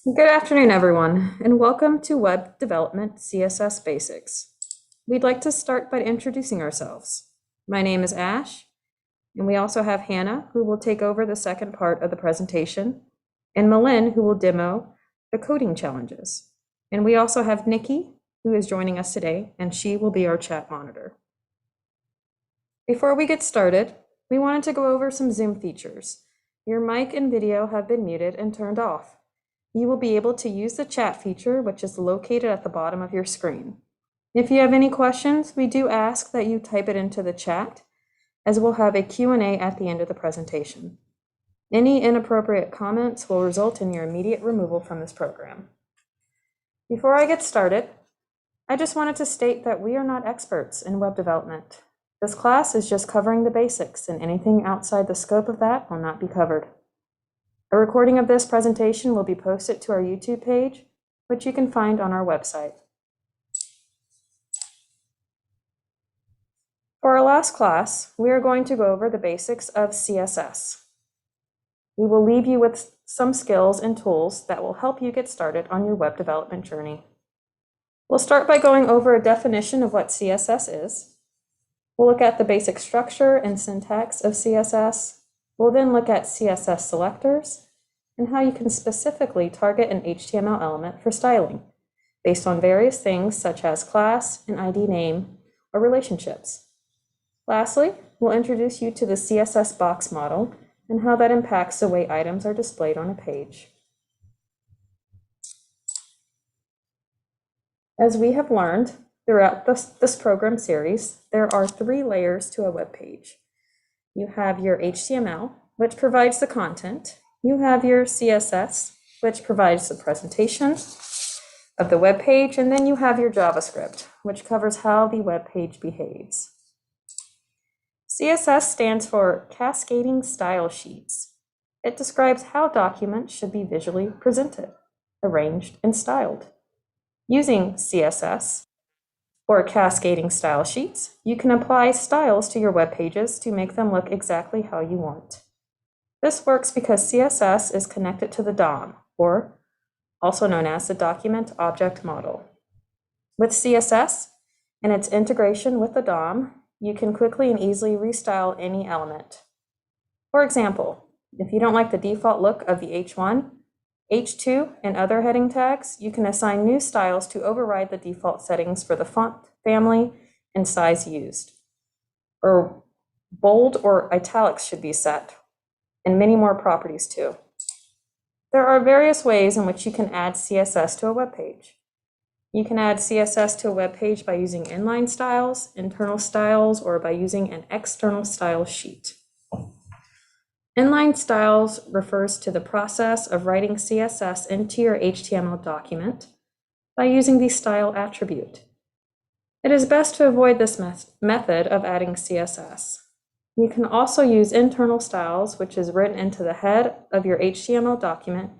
Good afternoon, everyone, and welcome to Web Development CSS Basics. We'd like to start by introducing ourselves. My name is Ash, and we also have Hannah, who will take over the second part of the presentation, and Malin, who will demo the coding challenges. And we also have Nikki, who is joining us today, and she will be our chat monitor. Before we get started, we wanted to go over some Zoom features. Your mic and video have been muted and turned off. You will be able to use the chat feature, which is located at the bottom of your screen. If you have any questions, we do ask that you type it into the chat, as we'll have a Q&A at the end of the presentation. Any inappropriate comments will result in your immediate removal from this program. Before I get started, I just wanted to state that we are not experts in web development. This class is just covering the basics, and anything outside the scope of that will not be covered. A recording of this presentation will be posted to our YouTube page, which you can find on our website. For our last class, we are going to go over the basics of CSS. We will leave you with some skills and tools that will help you get started on your web development journey. We'll start by going over a definition of what CSS is. We'll look at the basic structure and syntax of CSS. We'll then look at CSS selectors and how you can specifically target an HTML element for styling based on various things such as class and ID name or relationships. Lastly, we'll introduce you to the CSS box model and how that impacts the way items are displayed on a page. As we have learned throughout this program series, there are 3 layers to a web page. You have your HTML, which provides the content. You have your CSS, which provides the presentation of the web page, and then you have your JavaScript, which covers how the web page behaves. CSS stands for Cascading Style Sheets. It describes how documents should be visually presented, arranged, and styled. Using CSS, or cascading style sheets, you can apply styles to your web pages to make them look exactly how you want. This works because CSS is connected to the DOM, or also known as the Document Object Model. With CSS and its integration with the DOM, you can quickly and easily restyle any element. For example, if you don't like the default look of the H1, H2, and other heading tags, you can assign new styles to override the default settings for the font family and size used. Or bold or italics should be set, and many more properties too. There are various ways in which you can add CSS to a web page. You can add CSS to a web page by using inline styles, internal styles, or by using an external style sheet. Inline styles refers to the process of writing CSS into your HTML document by using the style attribute. It is best to avoid this method of adding CSS. You can also use internal styles, which is written into the head of your HTML document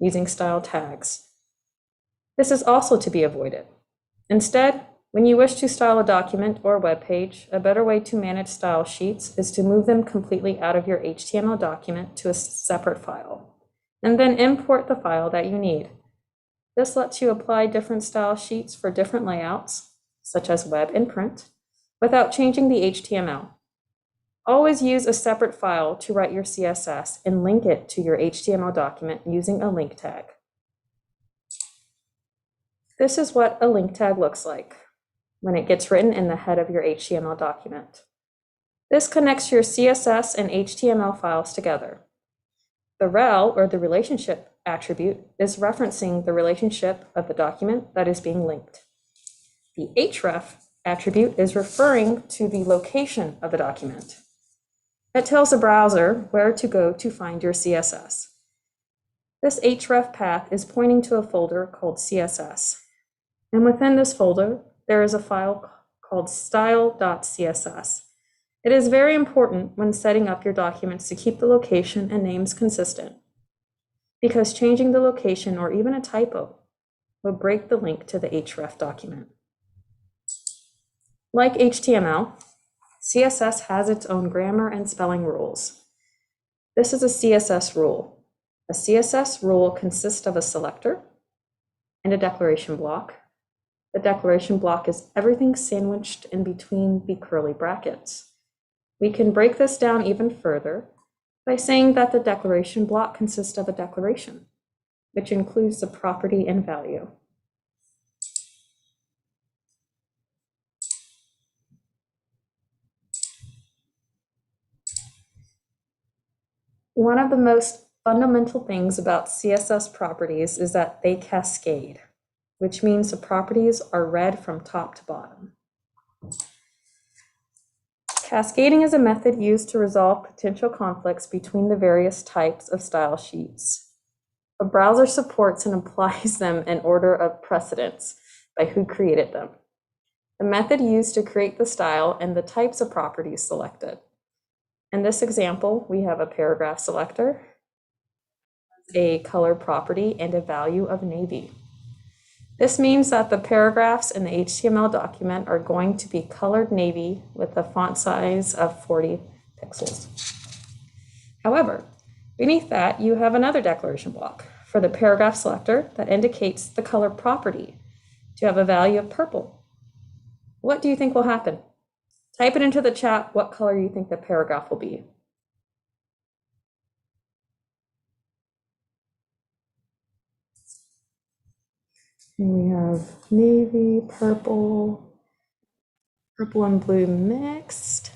using style tags. This is also to be avoided. Instead, when you wish to style a document or web page, a better way to manage style sheets is to move them completely out of your HTML document to a separate file, and then import the file that you need. This lets you apply different style sheets for different layouts, such as web and print, without changing the HTML. Always use a separate file to write your CSS and link it to your HTML document using a link tag. This is what a link tag looks like when it gets written in the head of your HTML document. This connects your CSS and HTML files together. The rel, or the relationship attribute, is referencing the relationship of the document that is being linked. The href attribute is referring to the location of the document. It tells the browser where to go to find your CSS. This href path is pointing to a folder called CSS. And within this folder, there is a file called style.css. It is very important when setting up your documents to keep the location and names consistent, because changing the location or even a typo will break the link to the href document. Like HTML, CSS has its own grammar and spelling rules. This is a CSS rule. A CSS rule consists of a selector and a declaration block. The declaration block is everything sandwiched in between the curly brackets. We can break this down even further by saying that the declaration block consists of a declaration, which includes the property and value. One of the most fundamental things about CSS properties is that they cascade, which means the properties are read from top to bottom. Cascading is a method used to resolve potential conflicts between the various types of style sheets. A browser supports and applies them in order of precedence by who created them. The method used to create the style and the types of properties selected. In this example, we have a paragraph selector, a color property, and a value of navy. This means that the paragraphs in the HTML document are going to be colored navy with a font size of 40 pixels. However, beneath that, you have another declaration block for the paragraph selector that indicates the color property to have a value of purple. What do you think will happen? Type it into the chat what color you think the paragraph will be. And we have navy, purple and blue mixed.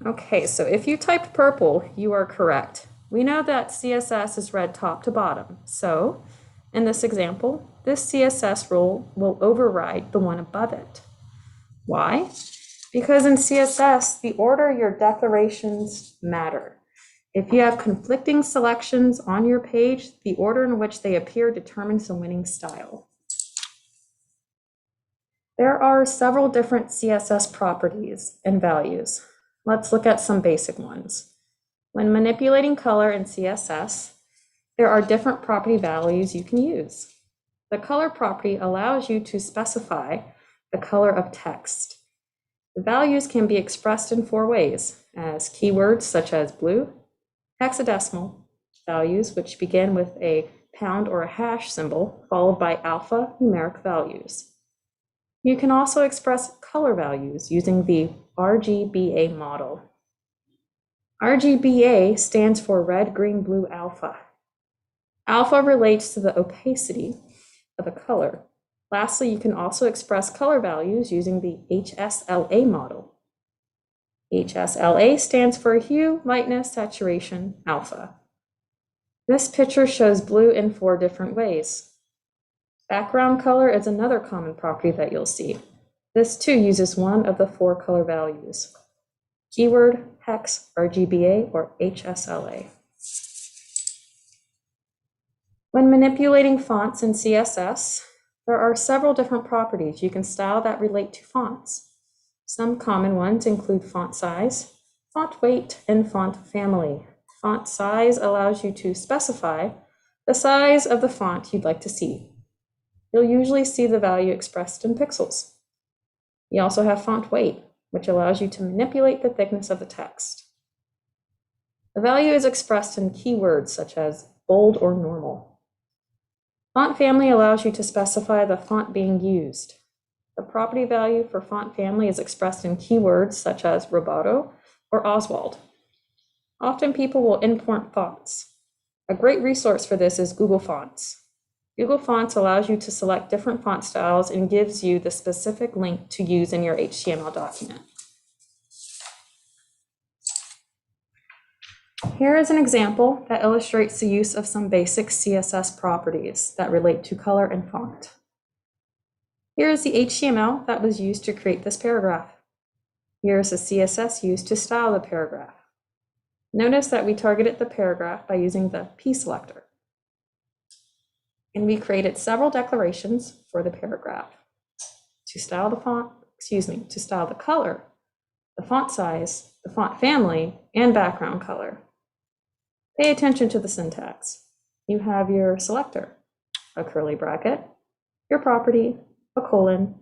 Okay, so if you typed purple, you are correct. We know that CSS is read top to bottom. So in this example, this CSS rule will override the one above it. Why? Because in CSS, the order your declarations matter. If you have conflicting selections on your page, the order in which they appear determines the winning style. There are several different CSS properties and values. Let's look at some basic ones. When manipulating color in CSS, there are different property values you can use. The color property allows you to specify the color of text. The values can be expressed in 4 ways, as keywords such as blue, hexadecimal values, which begin with a pound or a hash symbol, followed by alphanumeric values. You can also express color values using the RGBA model. RGBA stands for red, green, blue, alpha. Alpha relates to the opacity of a color. Lastly, you can also express color values using the HSLA model. HSLA stands for hue, lightness, saturation, alpha. This picture shows blue in 4 different ways. Background color is another common property that you'll see. This too uses one of the 4 color values: keyword, hex, RGBA, or HSLA. When manipulating fonts in CSS, there are several different properties you can style that relate to fonts. Some common ones include font size, font weight, and font family. Font size allows you to specify the size of the font you'd like to see. You'll usually see the value expressed in pixels. You also have font weight, which allows you to manipulate the thickness of the text. The value is expressed in keywords such as bold or normal. Font family allows you to specify the font being used. The property value for font family is expressed in keywords such as Roboto or Oswald. Often people will import fonts. A great resource for this is Google Fonts. Google Fonts allows you to select different font styles and gives you the specific link to use in your HTML document. Here is an example that illustrates the use of some basic CSS properties that relate to color and font. Here is the HTML that was used to create this paragraph. Here is the CSS used to style the paragraph. Notice that we targeted the paragraph by using the P selector. And we created several declarations for the paragraph. To style the font, to style the color, the font size, the font family, and background color. Pay attention to the syntax. You have your selector, a curly bracket, your property, a colon,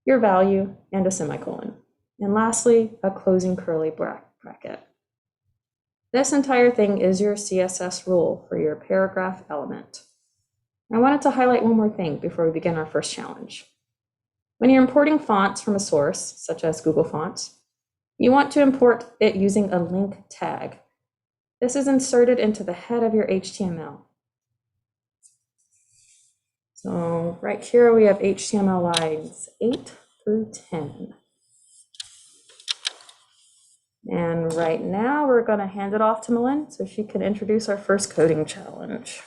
your value, and a semicolon. And lastly, a closing curly bracket. This entire thing is your CSS rule for your paragraph element. I wanted to highlight one more thing before we begin our first challenge. When you're importing fonts from a source, such as Google Fonts, you want to import it using a link tag. This is inserted into the head of your HTML. So right here we have HTML lines 8 through 10. And right now we're going to hand it off to Malin so she can introduce our first coding challenge.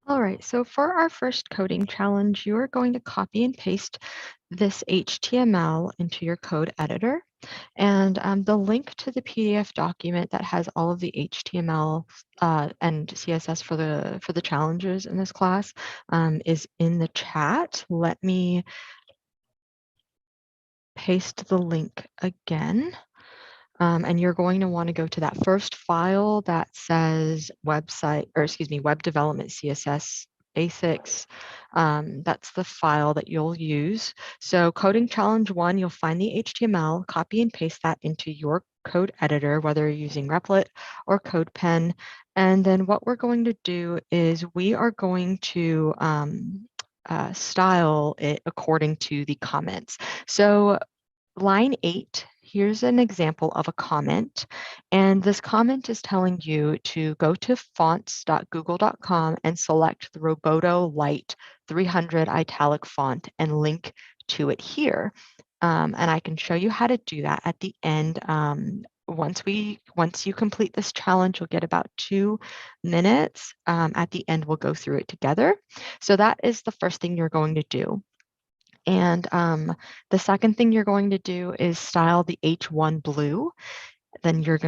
All right, so for our first coding challenge, you are going to copy and paste this HTML into your code editor. And the link to the PDF document that has all of the HTML and CSS for the challenges in this class is in the chat. Let me paste the link again. And you're going to want to go to that first file that says web development CSS basics. That's the file that you'll use. So coding challenge 1, you'll find the HTML, copy and paste that into your code editor, whether you're using Replit or CodePen. And then what we're going to do is we are going to style it according to the comments. So line 8, here's an example of a comment. And this comment is telling you to go to fonts.google.com and select the Roboto Light 300 italic font and link to it here. And I can show you how to do that at the end. Once you complete this challenge, you'll get about 2 minutes. At the end, we'll go through it together. So that is the first thing you're going to do. And the second thing you're going to do is style the H1 blue. Then you're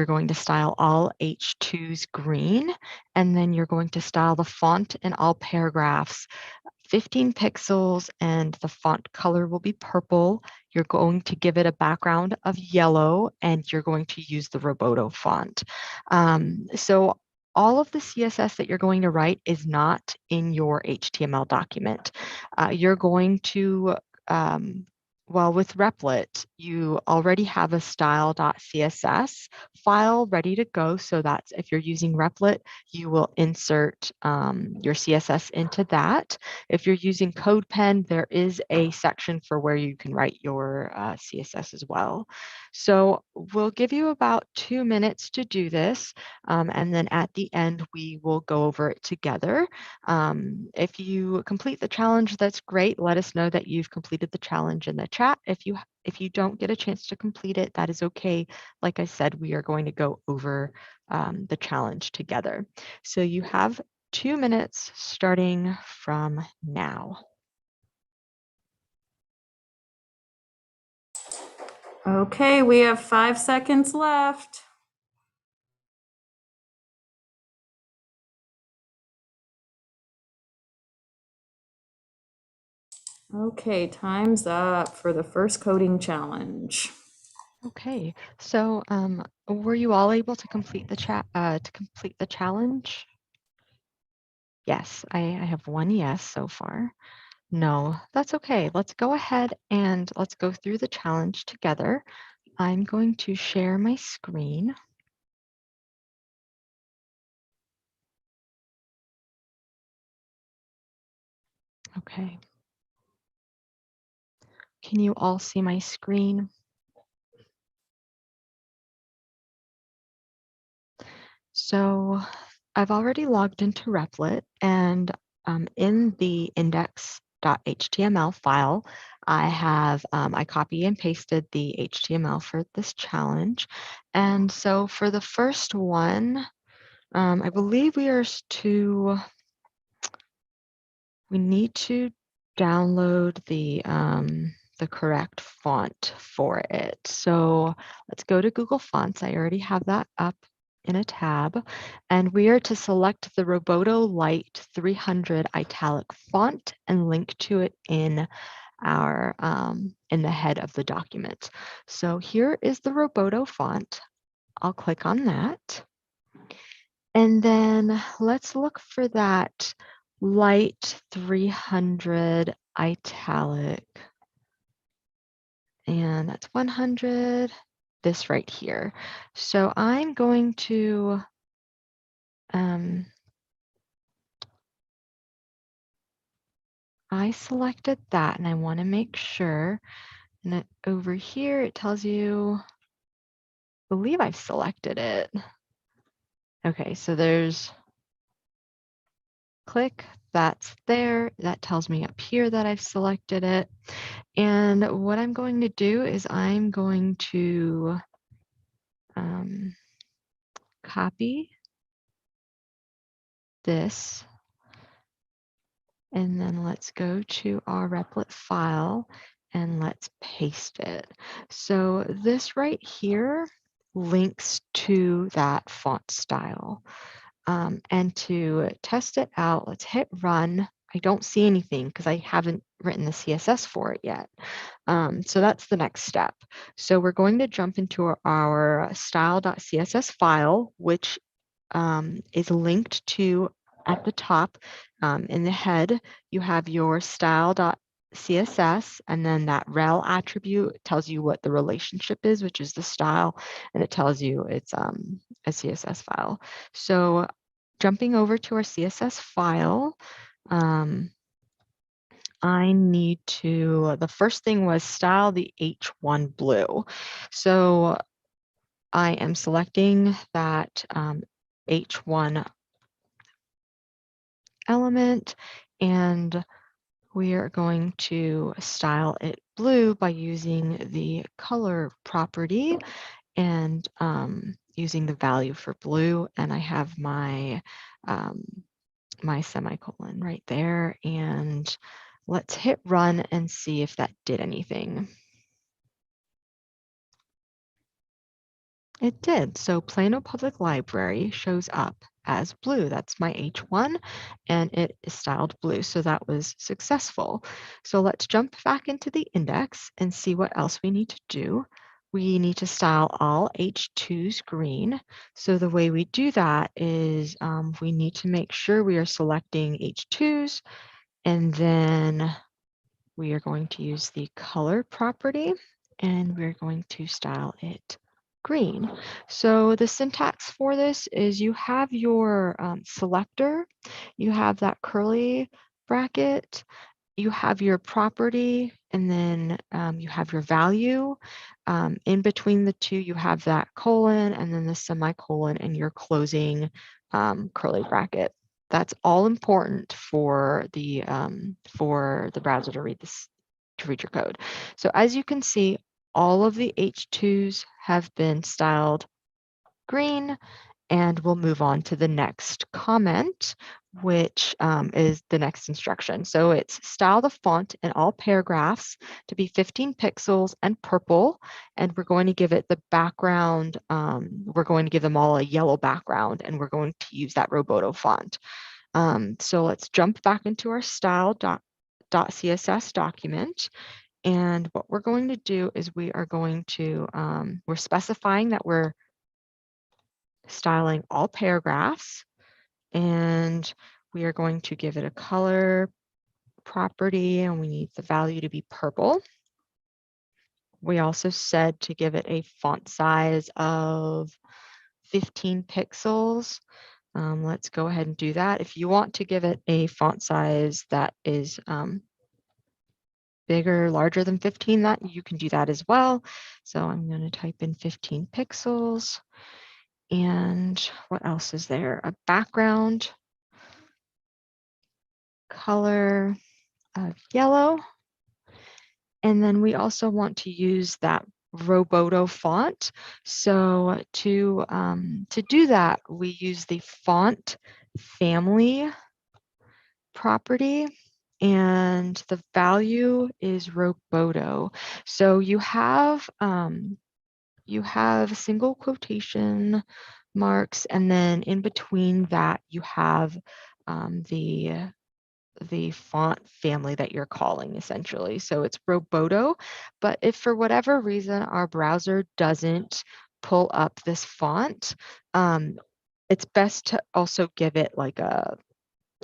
going to style all H2s green, and then you're going to style the font in all paragraphs 15 pixels, and the font color will be purple. You're going to give it a background of yellow, and you're going to use the Roboto font. So all of the CSS that you're going to write is not in your HTML document. You're going to, well, with Replit, you already have a style.css file ready to go. So that's if you're using Replit, you will insert your CSS into that. If you're using CodePen, there is a section for where you can write your CSS as well. So we'll give you about 2 minutes to do this. And then at the end, we will go over it together. If you complete the challenge, that's great. Let us know that you've completed the challenge in the chat. If you don't get a chance to complete it, that is okay. Like I said, we are going to go over the challenge together. So you have 2 minutes starting from now. Okay, we have 5 seconds left. Okay, time's up for the first coding challenge. Okay, so were you all able to complete the challenge? Yes, I have 1 yes so far. No, that's okay. Let's go ahead and let's go through the challenge together. I'm going to share my screen. Okay. Can you all see my screen? So I've already logged into Replit, and in the index.html file, I copy and pasted the HTML for this challenge. And so for the first one, I believe we need to download the correct font for it. So let's go to Google Fonts. I already have that up in a tab, and we are to select the Roboto Light 300 italic font and link to it in our in the head of the document. So here is the Roboto font. I'll click on that. And then let's look for that light 300 italic. And that's 100. this right here. So I'm going to I selected that and I want to make sure. And then over here, it tells you, I believe I've selected it. Okay, so there's click, that's there. That tells me up here that I've selected it. And what I'm going to do is I'm going to copy this. And then let's go to our Replit file and let's paste it. So this right here links to that font style. And to test it out, let's hit run. I don't see anything because I haven't written the CSS for it yet. So that's the next step. So we're going to jump into our style.css file, which is linked to at the top. In the head, you have your style.css, and then that rel attribute tells you what the relationship is, which is the style, and it tells you it's a CSS file. So jumping over to our CSS file, I need to, the first thing was style the H1 blue. So I am selecting that H1 element, and we are going to style it blue by using the color property and using the value for blue. And I have my my semicolon right there, and let's hit run and see if that did anything. It did. So Plano Public Library shows up as blue. That's my H1, and it is styled blue. So that was successful. So let's jump back into the index and see what else we need to do. We need to style all H2s green. So the way we do that is we need to make sure we are selecting H2s, and then we are going to use the color property, and we're going to style it green. So the syntax for this is you have your selector, you have that curly bracket, you have your property, and then you have your value. In between the two, you have that colon and then the semicolon and your closing curly bracket. That's all important for the browser to read this, to read your code. So as you can see, all of the H2s have been styled green, and we'll move on to the next comment, which is the next instruction. So it's style the font in all paragraphs to be 15 pixels and purple, and we're going to give it the background. We're going to give them all a yellow background, and we're going to use that Roboto font. So let's jump back into our style.css document. And what we're going to do is we are going to, we're specifying that we're styling all paragraphs, and we are going to give it a color property, and we need the value to be purple. We also said to give it a font size of 15 pixels. Let's go ahead and do that. If you want to give it a font size that is bigger, larger than 15, that you can do that as well. So I'm going to type in 15 pixels. And what else is there? A background color of yellow. And then we also want to use that Roboto font. So to do that, we use the font family property, and the value is Roboto. So you have single quotation marks, and then in between that you have the font family that you're calling, essentially. So it's Roboto, but if for whatever reason our browser doesn't pull up this font, it's best to also give it like a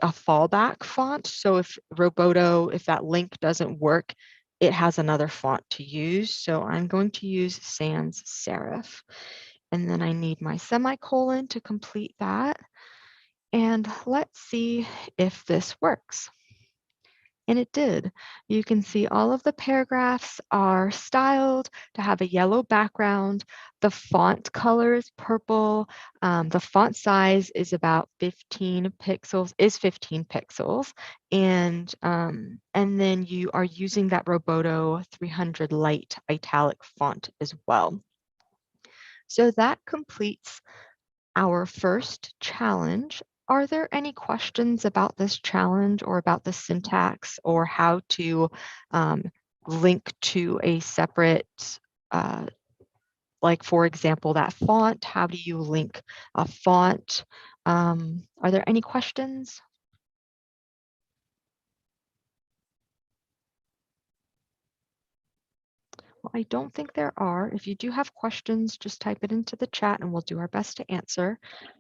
fallback font. So if Roboto, if that link doesn't work it has another font to use. So I'm going to use sans serif. And then I need my semicolon to complete that. And let's see if this works. And it did. You can see all of the paragraphs are styled to have a yellow background. The font color is purple. The font size is about 15 pixels, And then you are using that Roboto 300 light italic font as well. So that completes our first challenge. Are there any questions about this challenge or about the syntax or how to link to a separate, like for example, that font? How do you link a font? Are there any questions? Well, I don't think there are. If you do have questions, just type it into the chat and we'll do our best to answer.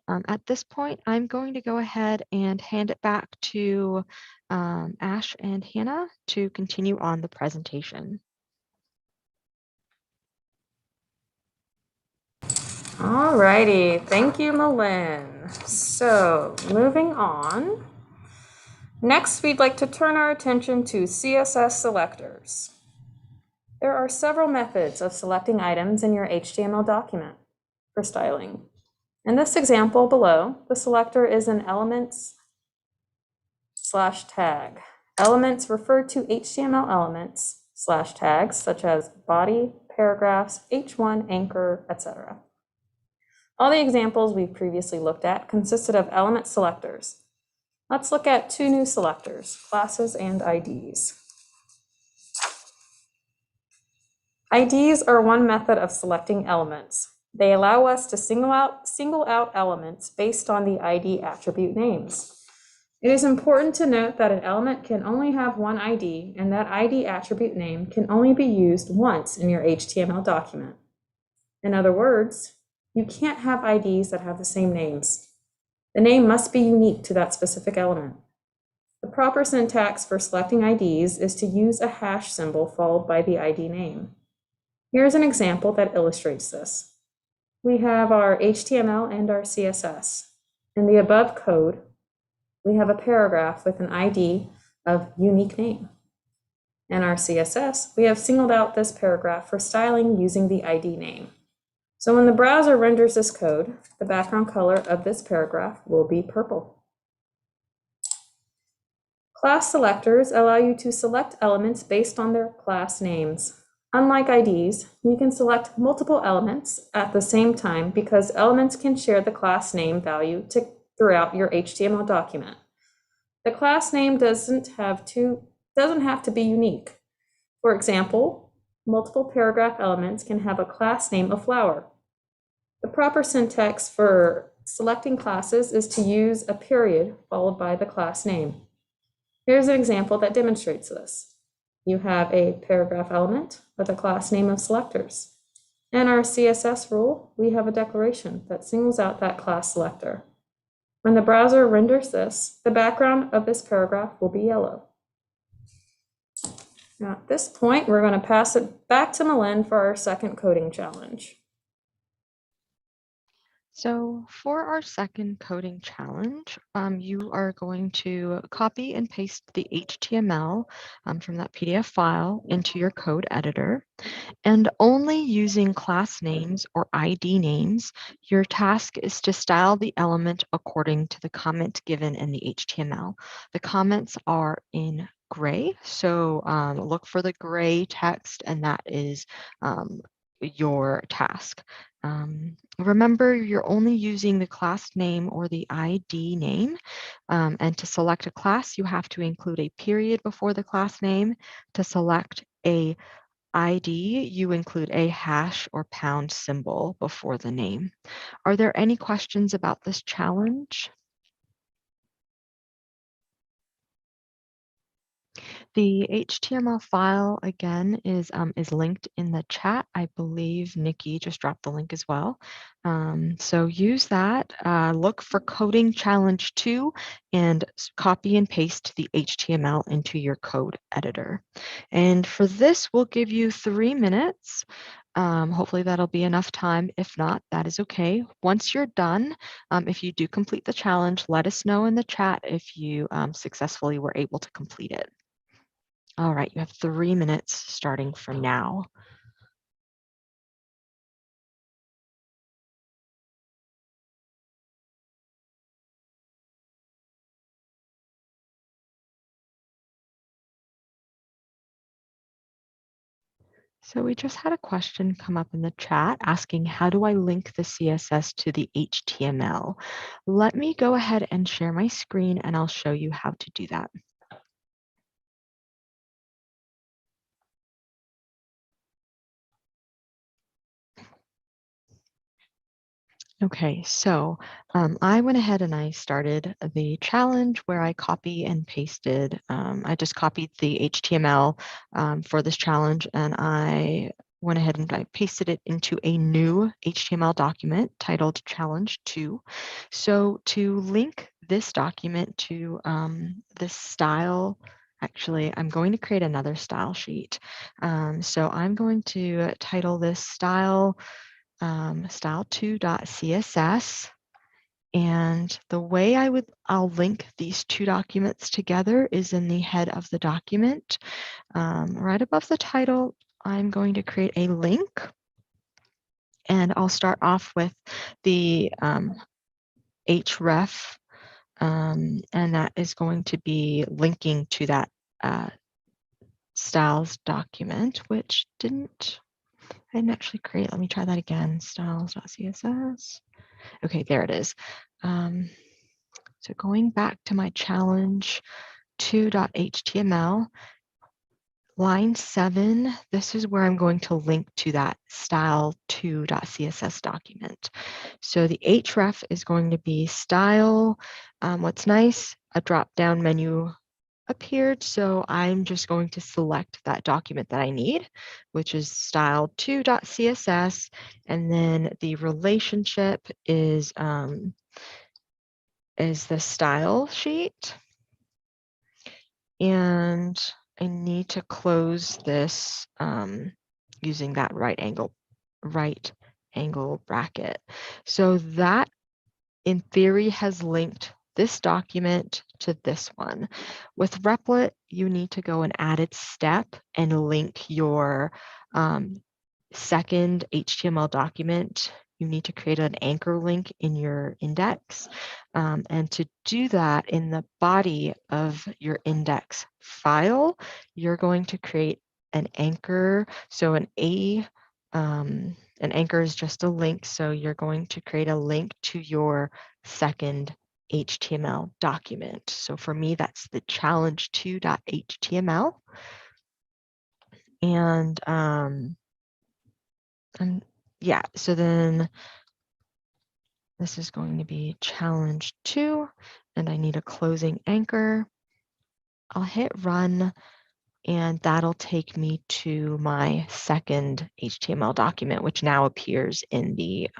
At this point, I'm going to go ahead and hand it back to Ash and Hannah to continue on the presentation. All righty, thank you, Malin. So moving on. Next, we'd like to turn our attention to CSS selectors. There are several methods of selecting items in your HTML document for styling. In this example below, the selector is an elements/tag. Elements refer to HTML elements/tags such as body, paragraphs, H1, anchor, etc. All the examples we've previously looked at consisted of element selectors. Let's look at two new selectors, classes and IDs. IDs are one method of selecting elements. They allow us to single out elements based on the ID attribute names. It is important to note that an element can only have one ID, and that ID attribute name can only be used once in your HTML document. In other words, you can't have IDs that have the same names. The name must be unique to that specific element. The proper syntax for selecting IDs is to use a hash symbol followed by the ID name. Here's an example that illustrates this. We have our HTML and our CSS. In the above code, we have a paragraph with an ID of unique name. In our CSS, we have singled out this paragraph for styling using the ID name. So when the browser renders this code, the background color of this paragraph will be purple. Class selectors allow you to select elements based on their class names. Unlike IDs, you can select multiple elements at the same time because elements can share the class name value throughout your HTML document. The class name doesn't have to be unique. For example, multiple paragraph elements can have a class name of flower. The proper syntax for selecting classes is to use a period followed by the class name. Here's an example that demonstrates this. You have a paragraph element with a class name of selectors. In our CSS rule, we have a declaration that singles out that class selector. When the browser renders this, the background of this paragraph will be yellow. Now at this point, we're going to pass it back to Malin for our second coding challenge. So for our second coding challenge, you are going to copy and paste the HTML from that PDF file into your code editor. And only using class names or ID names, your task is to style the element according to the comment given in the HTML. The comments are in gray, so look for the gray text, and that is your task. Remember, you're only using the class name or the ID name, and to select a class, you have to include a period before the class name. To select a ID, you include a hash or pound symbol before the name. Are there any questions about this challenge? The HTML file again is linked in the chat. I believe Nikki just dropped the link as well. So use that. Look for coding challenge 2 and copy and paste the HTML into your code editor. And for this, we'll give you 3 minutes. Hopefully that'll be enough time. If not, that is okay. Once you're done, if you do complete the challenge, let us know in the chat if you successfully were able to complete it. All right, you have 3 minutes starting from now. So we just had a question come up in the chat asking, how do I link the CSS to the HTML? Let me go ahead and share my screen and I'll show you how to do that. Okay, so I went ahead and I started the challenge where I copy and pasted. I just copied the HTML for this challenge and I went ahead and I pasted it into a new HTML document titled Challenge 2. So to link this document to this style, actually, I'm going to create another style sheet. So I'm going to title this style2.css. And the way I'll link these two documents together is in the head of the document. Right above the title, I'm going to create a link. And I'll start off with the href, and that is going to be linking to that styles document, which I didn't actually create. Let me try that again, styles.css. Okay, there it is. So going back to my challenge 2.html, line 7, this is where I'm going to link to that style2.css document. So the href is going to be style. What's nice, a drop-down menu appeared, so I'm just going to select that document that I need, which is style2.css, and then the relationship is the style sheet. And I need to close this using that right angle bracket. So that in theory has linked this document to this one. With Replit, you need to go an added step and link your second HTML document. You need to create an anchor link in your index. And to do that, in the body of your index file, you're going to create an anchor. So an anchor is just a link. So you're going to create a link to your second HTML document. So for me, that's the challenge2.html. And yeah, so then this is going to be challenge 2, and I need a closing anchor. I'll hit run, and that'll take me to my second HTML document, which now appears in the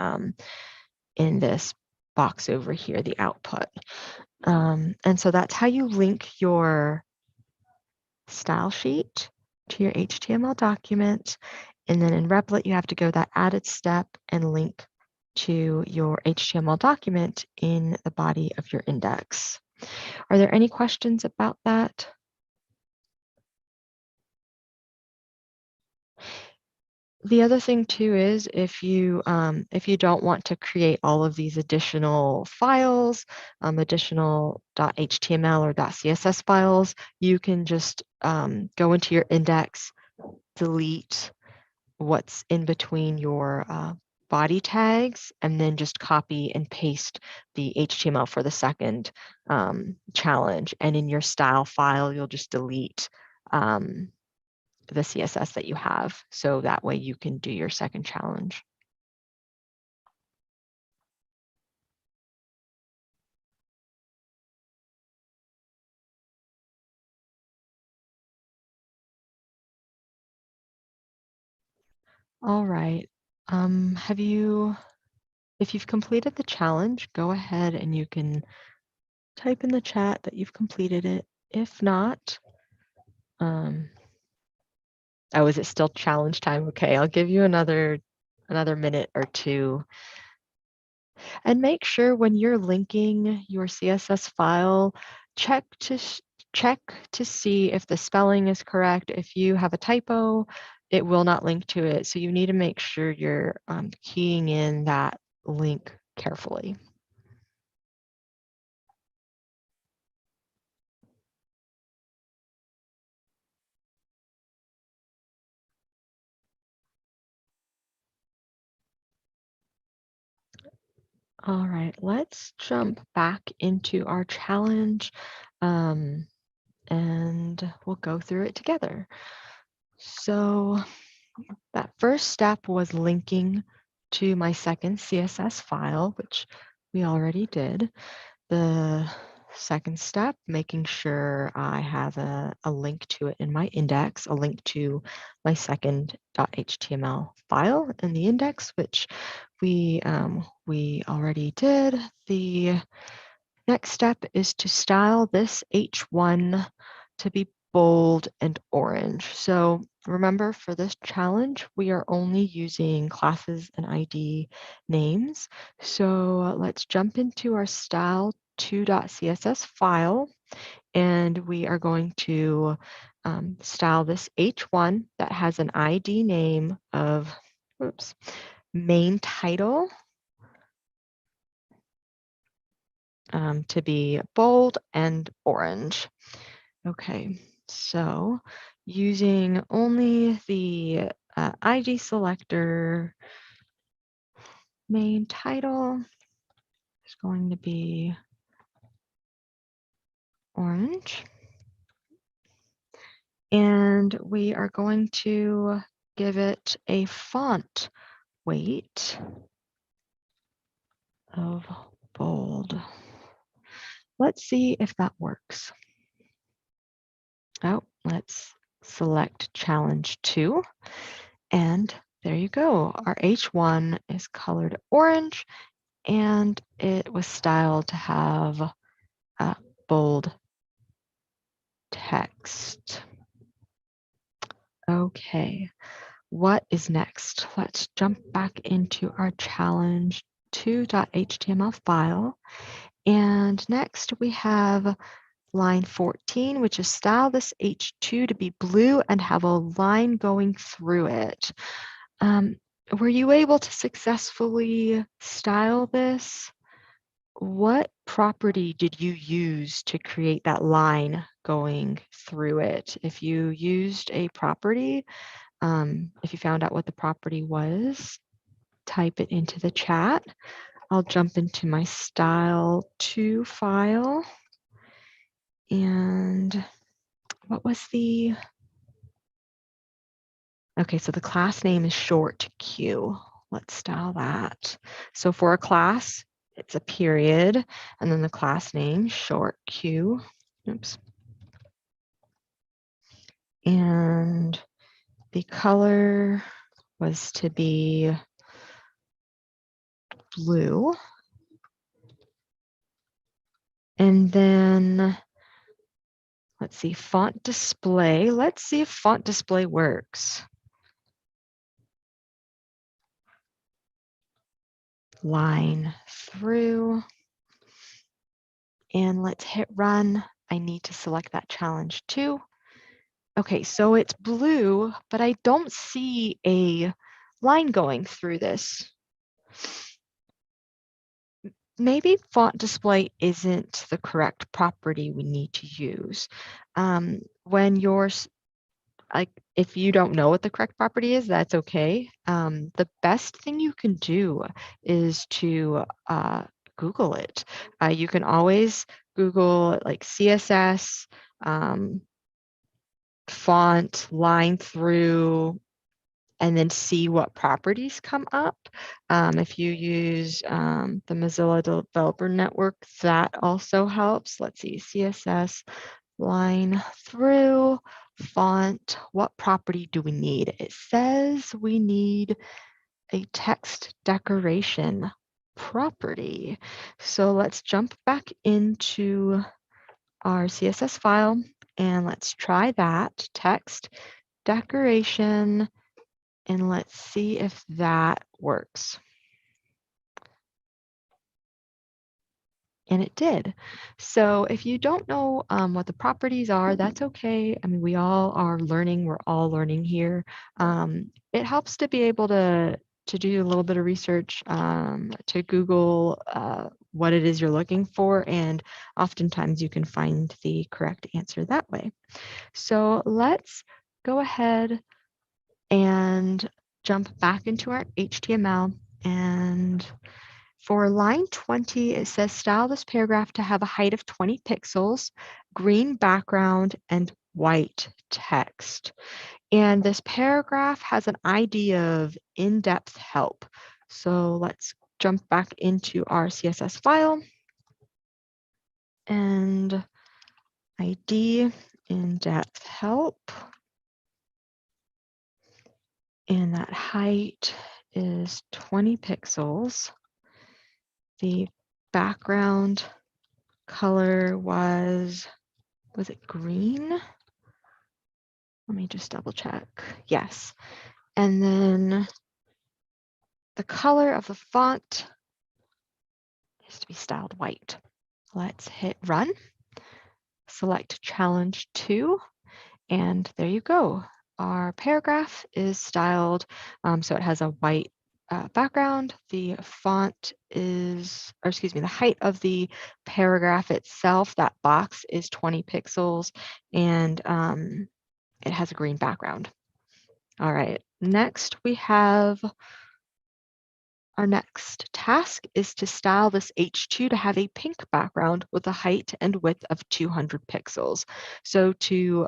in this box over here, the output. And so that's how you link your style sheet to your HTML document. And then in Replit, you have to go that added step and link to your HTML document in the body of your index. Are there any questions about that? The other thing too is if you don't want to create all of these additional files, additional .html or .css files, you can just go into your index, delete what's in between your body tags, and then just copy and paste the HTML for the second challenge. And in your style file, you'll just delete the CSS that you have. So that way you can do your second challenge. All right. If you've completed the challenge, go ahead and you can type in the chat that you've completed it. If not, oh, is it still challenge time? Okay, I'll give you another minute or two. And make sure when you're linking your CSS file, check to see if the spelling is correct. If you have a typo, it will not link to it. So you need to make sure you're keying in that link carefully. All right, let's jump back into our challenge and we'll go through it together. So that first step was linking to my second CSS file, which we already did. The second step, making sure I have a link to it in my index, a link to my second .html file in the index, which we already did. The next step is to style this H1 to be bold and orange. So remember, for this challenge, we are only using classes and ID names. So let's jump into our style2.css file, and we are going to style this H1 that has an ID name of, main title, to be bold and orange. Okay, so using only the ID selector, main title is going to be orange. And we are going to give it a font weight of bold. Let's see if that works. Oh, let's select challenge 2. And there you go. Our H1 is colored orange, and it was styled to have bold text. Okay, what is next? Let's jump back into our challenge 2.html file. And next we have line 14, which is style this H2 to be blue and have a line going through it. Were you able to successfully style this? What property did you use to create that line going through it? If you used a property, if you found out what the property was, type it into the chat. I'll jump into my style2 file. And what was the, okay, so the class name is short Q. Let's style that. So for a class, it's a period, and then the class name, short Q. Oops. And the color was to be blue. And then, let's see, font display. Let's see if font display works. Line through. And let's hit run. I need to select that challenge too. Okay, so it's blue, but I don't see a line going through this. Maybe font display isn't the correct property we need to use. When you're, like, if you don't know what the correct property is, that's okay. The best thing you can do is to Google it. You can always Google like CSS, font, line through, and then see what properties come up. If you use the Mozilla Developer Network, that also helps. Let's see, CSS line through. font, what property do we need? It says we need a text decoration property. So let's jump back into our CSS file and let's try that text decoration and let's see if that works. And it did. So if you don't know what the properties are, that's okay. I mean, we all are learning. We're all learning here. It helps to be able to do a little bit of research, to Google what it is you're looking for. And oftentimes you can find the correct answer that way. So let's go ahead and jump back into our HTML. And for line 20, it says style this paragraph to have a height of 20 pixels, green background, and white text. And this paragraph has an ID of in-depth help. So let's jump back into our CSS file and ID in-depth help. And that height is 20 pixels. The background color was it green? Let me just double check. Yes. And then the color of the font is to be styled white. Let's hit run, select challenge 2, and there you go. Our paragraph is styled, so it has a white background. The font is, or excuse me, the height of the paragraph itself, that box is 20 pixels, and it has a green background. All right, next we have our next task is to style this H2 to have a pink background with a height and width of 200 pixels. So to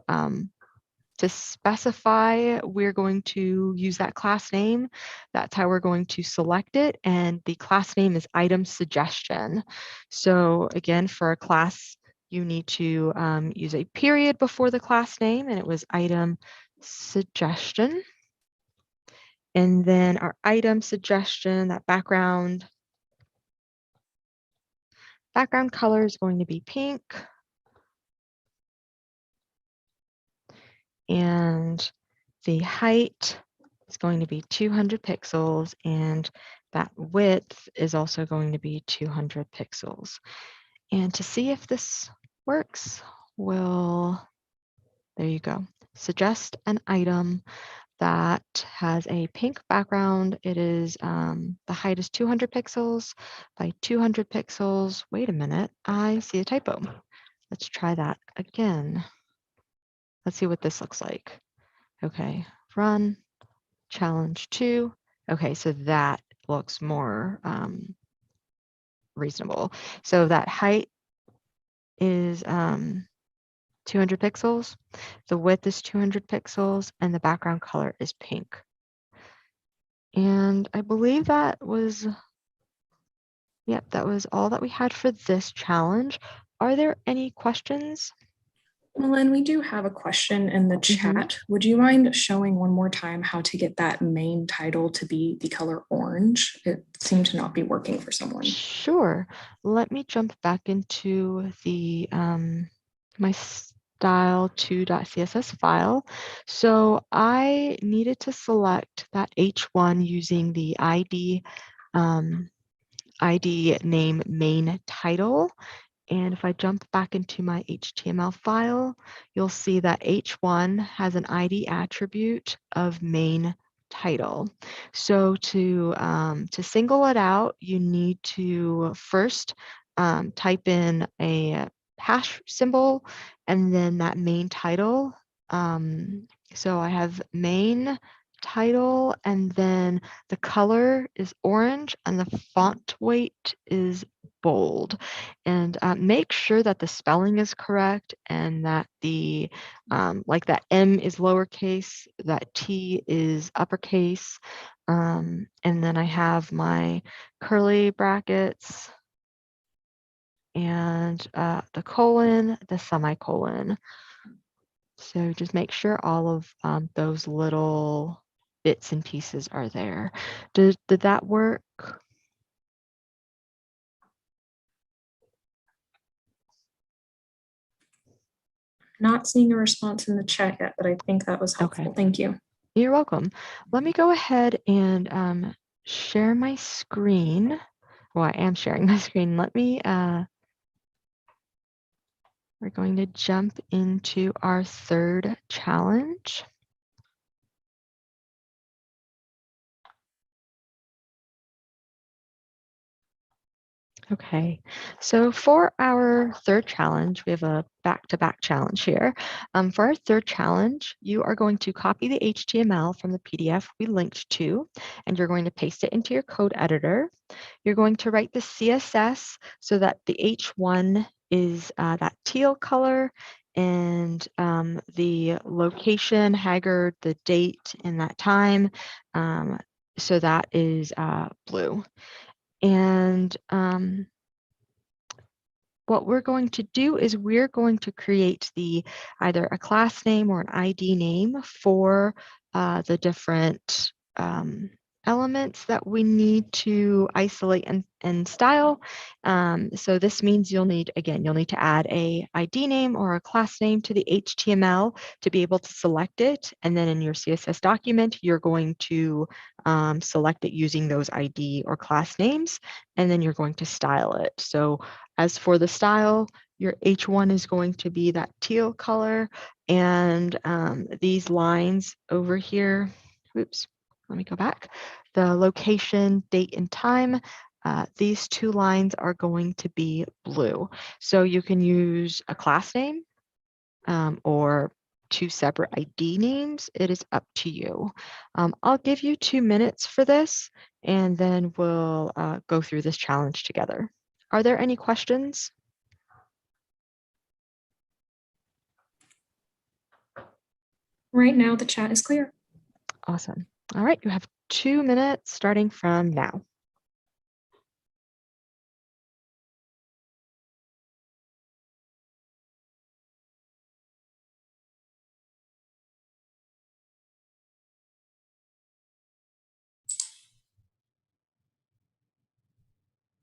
specify, we're going to use that class name. That's how we're going to select it. And the class name is item suggestion. So again, for a class, you need to use a period before the class name, and it was item suggestion. And then our item suggestion, that background color is going to be pink. And the height is going to be 200 pixels, and that width is also going to be 200 pixels. And to see if this works, there you go. Suggest an item that has a pink background. It is, the height is 200 pixels by 200 pixels. Wait a minute, I see a typo. Let's try that again. Let's see what this looks like. Okay, run, challenge 2. Okay, so that looks more reasonable. So that height is 200 pixels, the width is 200 pixels, and the background color is pink. And I believe that was, yep, that was all that we had for this challenge. Are there any questions? Well, Lynn, we do have a question in the chat. Would you mind showing one more time how to get that main title to be the color orange? It seemed to not be working for someone. Sure. Let me jump back into the my style2.css file. So I needed to select that H1 using the ID name main title. And if I jump back into my HTML file, you'll see that H1 has an ID attribute of main title. So to single it out, you need to first type in a hash symbol and then that main title. So I have main title, and then the color is orange and the font weight is bold. And make sure that the spelling is correct and that the like that M is lowercase, that T is uppercase. And then I have my curly brackets and the colon, the semicolon. So just make sure all of those little bits and pieces are there. Did that work? Not seeing a response in the chat yet, but I think that was helpful. Okay. Thank you. You're welcome. Let me go ahead and share my screen. Well, I am sharing my screen. Let me, we're going to jump into our third challenge. Okay, so for our third challenge, we have a back-to-back challenge here. For our third challenge, you are going to copy the HTML from the PDF we linked to, and you're going to paste it into your code editor. You're going to write the CSS so that the H1 is that teal color, and the location, Haggard, the date, and that time, so that is blue. And what we're going to do is we're going to create either a class name or an ID name for the different elements that we need to isolate and style. So this means you'll need to add a ID name or a class name to the HTML to be able to select it. And then in your CSS document, you're going to select it using those ID or class names, and then you're going to style it. So as for the style, your H1 is going to be that teal color, and these lines over here, oops, let me go back. The location, date, and time, these two lines are going to be blue. So you can use a class name or two separate ID names. It is up to you. I'll give you 2 minutes for this, and then we'll go through this challenge together. Are there any questions? Right now, the chat is clear. Awesome. All right, you have 2 minutes starting from now.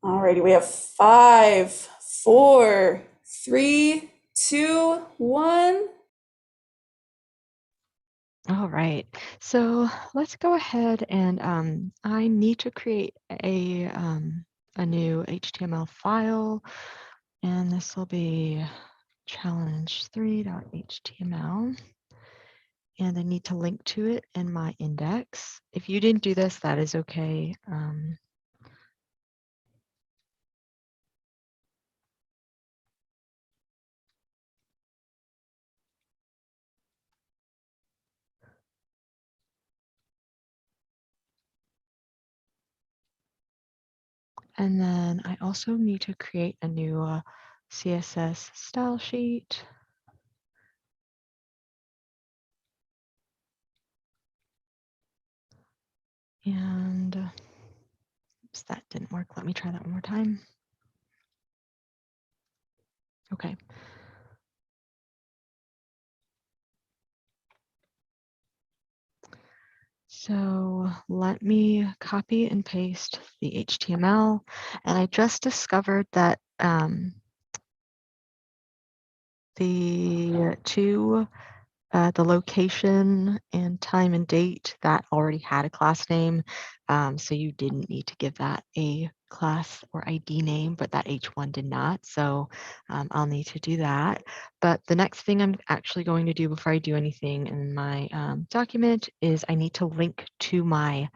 Alrighty, we have 5, 4, 3, 2, 1. All right, so let's go ahead and I need to create a new HTML file, and this will be challenge3.html, and I need to link to it in my index. If you didn't do this, that is okay. And then I also need to create a new CSS style sheet. And oops, that didn't work. Let me try that one more time. Okay. So let me copy and paste the HTML. And I just discovered that the location and time and date, that already had a class name. So you didn't need to give that a class or ID name, but that H1 did not. So I'll need to do that. But the next thing I'm actually going to do before I do anything in my document is I need to link to my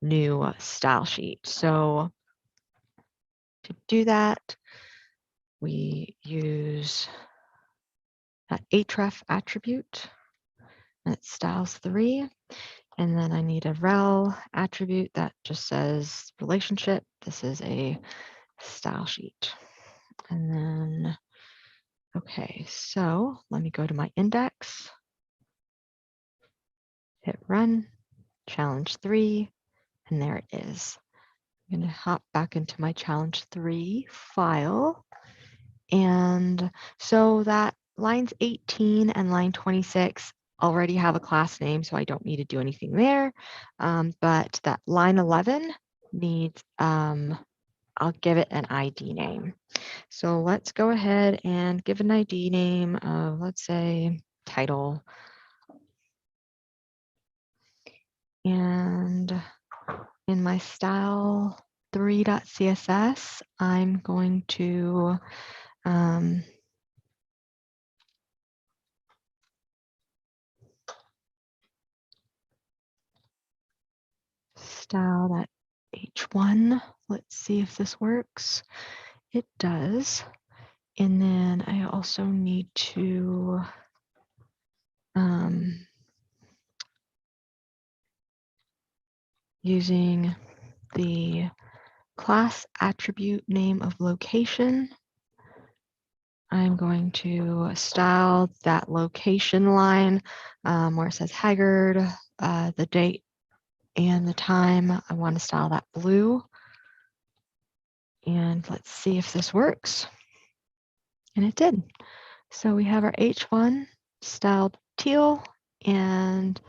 new style sheet. So to do that, we use that href attribute. That's styles3. And then I need a rel attribute that just says relationship. This is a style sheet. And then, okay, so let me go to my index, hit run, challenge 3, and there it is. I'm going to hop back into my challenge 3 file. And so that lines 18 and line 26 already have a class name, so I don't need to do anything there. But that line 11 needs, I'll give it an ID name. So let's go ahead and give an ID name of, let's say, title. And in my style 3.css, I'm going to style that H1. Let's see if this works. It does. And then I also need to using the class attribute name of location, I'm going to style that location line where it says Haggard, the date and the time. I want to style that blue. And let's see if this works. And it did. So we have our H1 styled teal and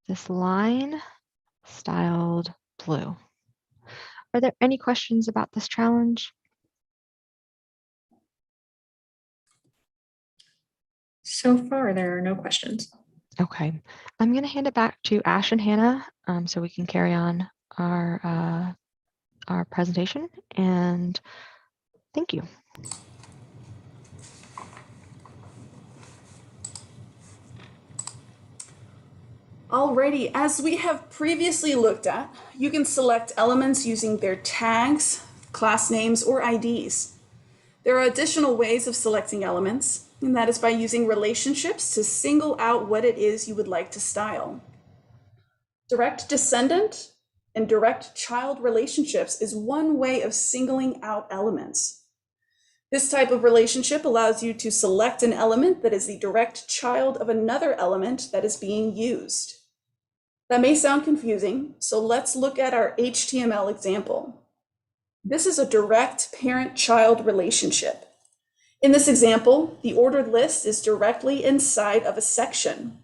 this line styled blue. Are there any questions about this challenge? So far, there are no questions. Okay, I'm going to hand it back to Ash and Hannah so we can carry on our presentation, and thank you. Alrighty, as we have previously looked at, you can select elements using their tags, class names, or IDs. There are additional ways of selecting elements, and that is by using relationships to single out what it is you would like to style. Direct descendant and direct child relationships is one way of singling out elements. This type of relationship allows you to select an element that is the direct child of another element that is being used. That may sound confusing, so let's look at our HTML example. This is a direct parent-child relationship. In this example, the ordered list is directly inside of a section.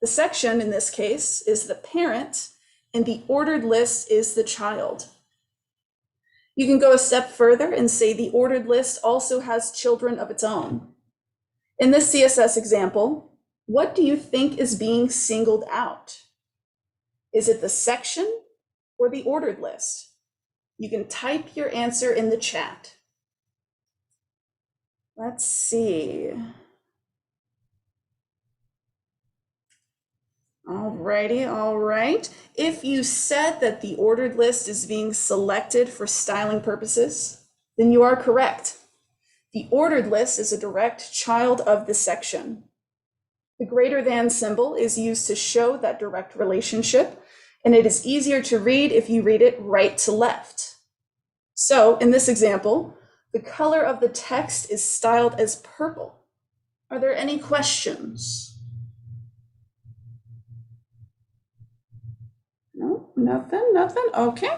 The section in this case is the parent, and the ordered list is the child. You can go a step further and say the ordered list also has children of its own. In this CSS example, what do you think is being singled out? Is it the section or the ordered list? You can type your answer in the chat. Let's see. Alrighty, all right. If you said that the ordered list is being selected for styling purposes, then you are correct. The ordered list is a direct child of the section. The greater than symbol is used to show that direct relationship, and it is easier to read if you read it right to left. So in this example, the color of the text is styled as purple. Are there any questions? No, nothing, okay.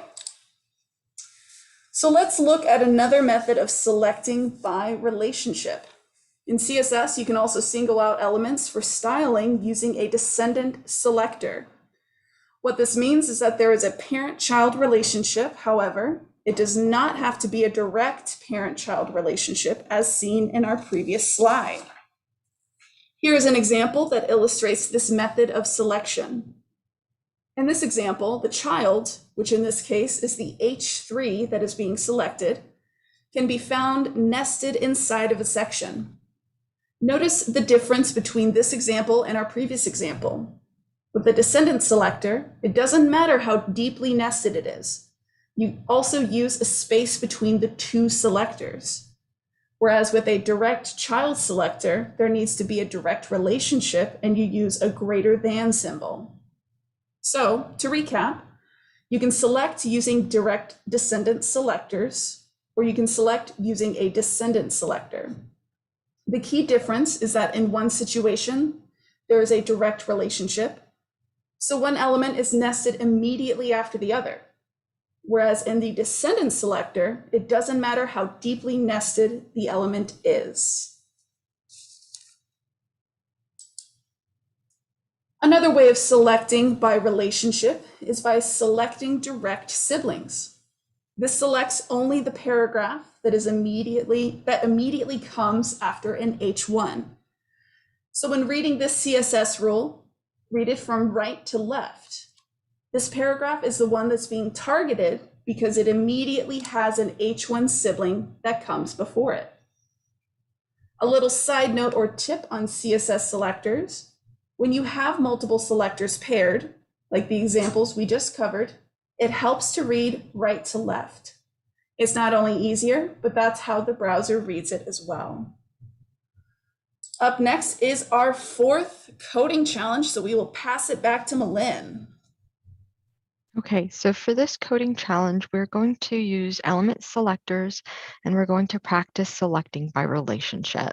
So let's look at another method of selecting by relationship. In CSS, you can also single out elements for styling using a descendant selector. What this means is that there is a parent-child relationship. However, it does not have to be a direct parent-child relationship as seen in our previous slide. Here is an example that illustrates this method of selection. In this example, the child, which in this case is the H3 that is being selected, can be found nested inside of a section. Notice the difference between this example and our previous example. With the descendant selector, it doesn't matter how deeply nested it is. You also use a space between the two selectors. Whereas with a direct child selector, there needs to be a direct relationship and you use a greater than symbol. So to recap, you can select using direct descendant selectors, or you can select using a descendant selector. The key difference is that in one situation, there is a direct relationship. So one element is nested immediately after the other. Whereas in the descendant selector, it doesn't matter how deeply nested the element is. Another way of selecting by relationship is by selecting direct siblings. This selects only the paragraph that immediately comes after an H1. So when reading this CSS rule, read it from right to left. This paragraph is the one that's being targeted because it immediately has an H1 sibling that comes before it. A little side note or tip on CSS selectors: when you have multiple selectors paired, like the examples we just covered, it helps to read right to left. It's not only easier, but that's how the browser reads it as well. Up next is our fourth coding challenge, so we will pass it back to Malin. Okay, so for this coding challenge, we're going to use element selectors and we're going to practice selecting by relationship.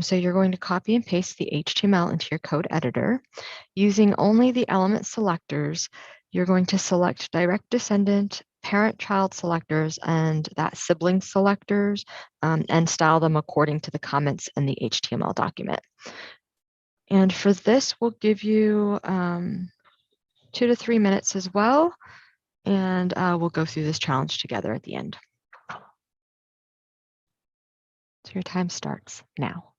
So you're going to copy and paste the HTML into your code editor. Using only the element selectors, you're going to select direct descendant, parent-child selectors, and that sibling selectors, and style them according to the comments in the HTML document. And for this, we'll give you 2 to 3 minutes as well, and we'll go through this challenge together at the end. So your time starts now.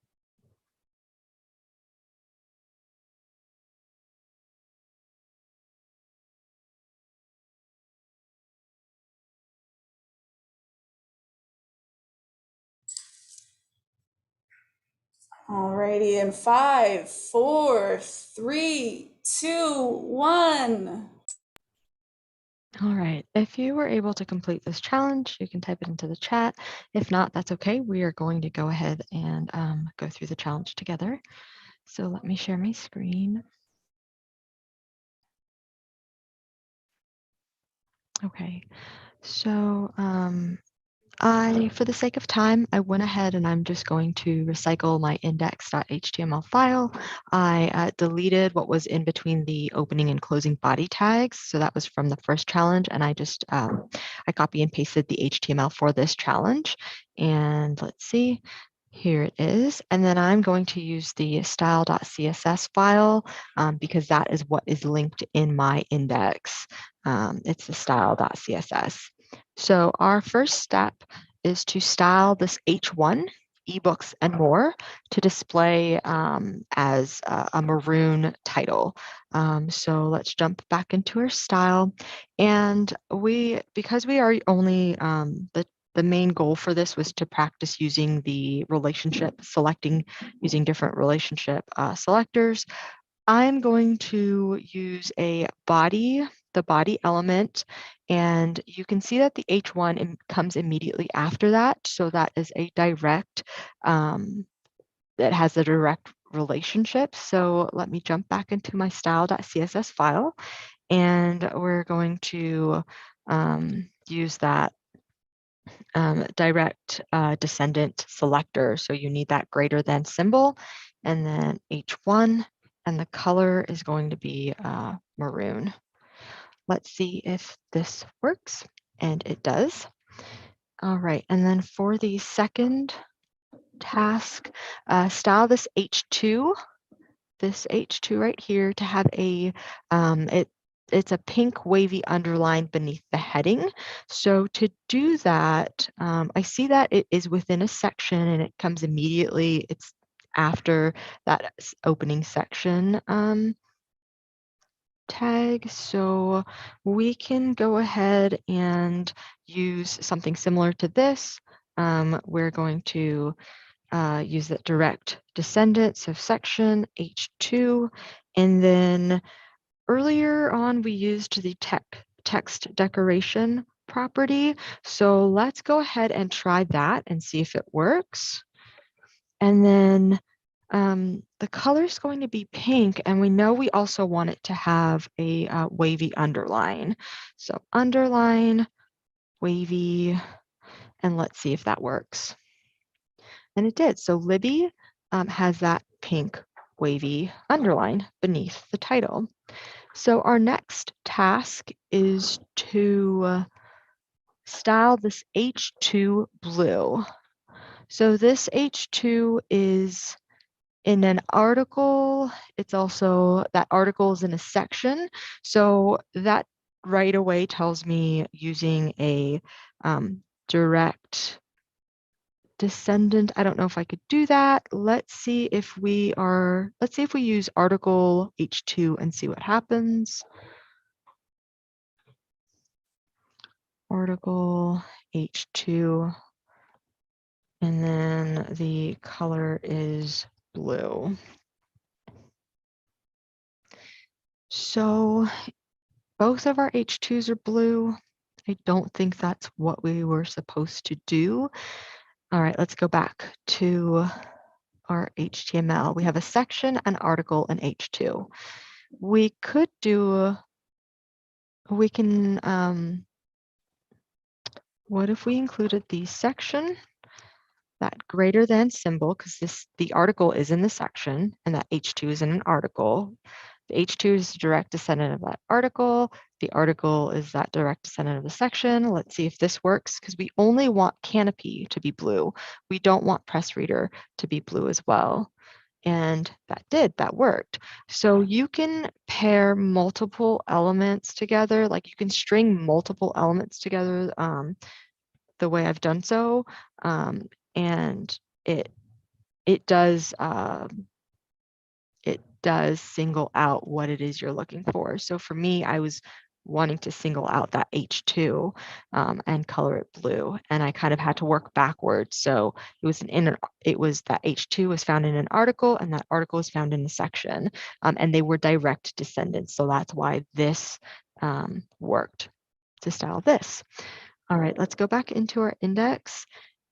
Alrighty, in 5, 4, 3, 2, 1. All right, if you were able to complete this challenge, you can type it into the chat. If not, that's okay. We are going to go ahead and go through the challenge together. So let me share my screen. Okay, so for the sake of time, I went ahead and I'm just going to recycle my index.html file. I deleted what was in between the opening and closing body tags. So that was from the first challenge. And I just, I copy and pasted the HTML for this challenge. And let's see, here it is. And then I'm going to use the style.css file because that is what is linked in my index. It's the style.css. So our first step is to style this H1, ebooks and more, to display as a maroon title. So let's jump back into our style. And because we are only, the main goal for this was to practice using the relationship, selecting using different relationship selectors. I'm going to use the body element, and you can see that the H1 comes immediately after that. So that is a direct, that has a direct relationship. So let me jump back into my style.css file, and we're going to use that direct descendant selector. So you need that greater than symbol, and then H1, and the color is going to be maroon. Let's see if this works, and it does. All right, and then for the second task, style this H2 right here to have a, it's a pink wavy underline beneath the heading. So to do that, I see that it is within a section and it comes immediately, it's after that opening section tag. So we can go ahead and use something similar to this. We're going to use that direct descendant, so section H2, and then earlier on we used the text decoration property. So let's go ahead and try that and see if it works. And then the color is going to be pink, and we know we also want it to have a wavy underline. So underline, wavy, and let's see if that works. And it did. So Libby has that pink wavy underline beneath the title. So our next task is to style this H2 blue. So this H2 is In an article, it's also, that article is in a section. So that right away tells me using a direct descendant. I don't know if I could do that. Let's see if we use article H2 and see what happens. Article H2, and then the color is blue. So both of our H2s are blue. I don't think that's what we were supposed to do. All right, let's go back to our HTML. We have a section, an article, and H2. We could do, we can, what if we included the section, that greater than symbol, because the article is in the section and that H2 is in an article. The H2 is a direct descendant of that article. The article is that direct descendant of the section. Let's see if this works, because we only want canopy to be blue. We don't want press reader to be blue as well. And that worked. So you can pair multiple elements together, like you can string multiple elements together the way I've done so. And it does single out what it is you're looking for. So for me, I was wanting to single out that H2 and color it blue, and I kind of had to work backwards. So it was that H2 was found in an article, and that article is found in a section, and they were direct descendants. So that's why this worked to style this. All right, let's go back into our index,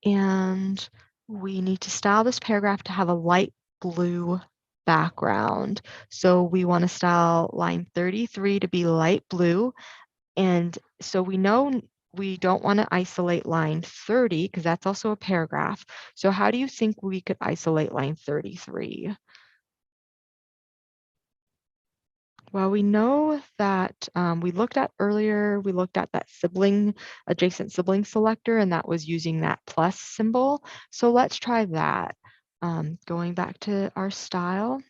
and we need to style this paragraph to have a light blue background. So we want to style line 33 to be light blue. And so we know we don't want to isolate line 30 because that's also a paragraph. So how do you think we could isolate line 33? Well, we know that we looked at that adjacent sibling selector, and that was using that plus symbol. So let's try that. Going back to our style.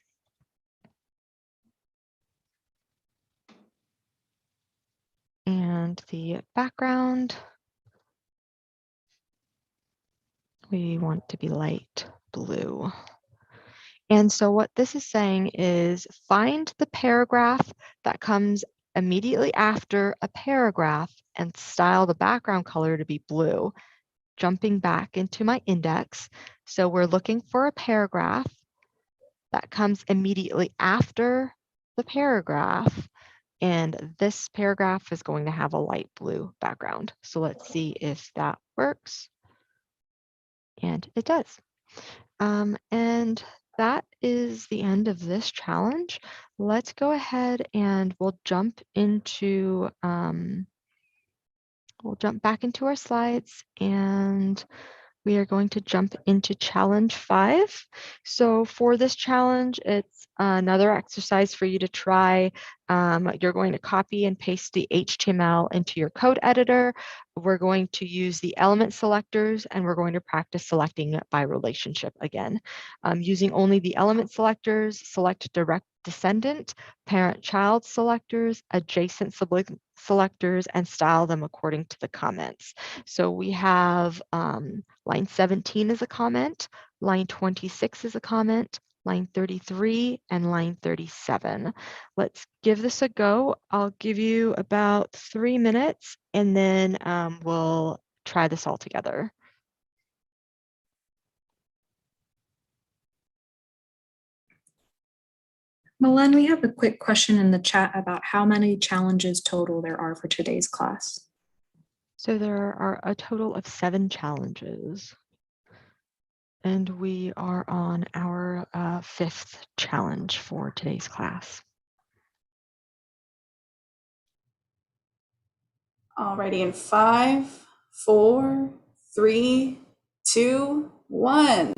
And the background, we want to be light blue. And so what this is saying is find the paragraph that comes immediately after a paragraph and style the background color to be blue. Jumping back into my index. So we're looking for a paragraph that comes immediately after the paragraph. And this paragraph is going to have a light blue background. So let's see if that works. And it does. And that is the end of this challenge. Let's go ahead and we'll jump back into our slides, and we are going to jump into challenge 5. So for this challenge, it's another exercise for you to try. You're going to copy and paste the HTML into your code editor. We're going to use the element selectors, and we're going to practice selecting by relationship again. Using only the element selectors, select direct descendant, parent-child selectors, adjacent sibling selectors, and style them according to the comments. So we have line 17 is a comment, line 26 is a comment, line 33, and line 37. Let's give this a go. I'll give you about 3 minutes, and then we'll try this all together. Milan, we have a quick question in the chat about how many challenges total there are for today's class. So there are a total of 7 challenges. And we are on our 5th challenge for today's class. Alrighty, in 5, 4, 3, 2, 1.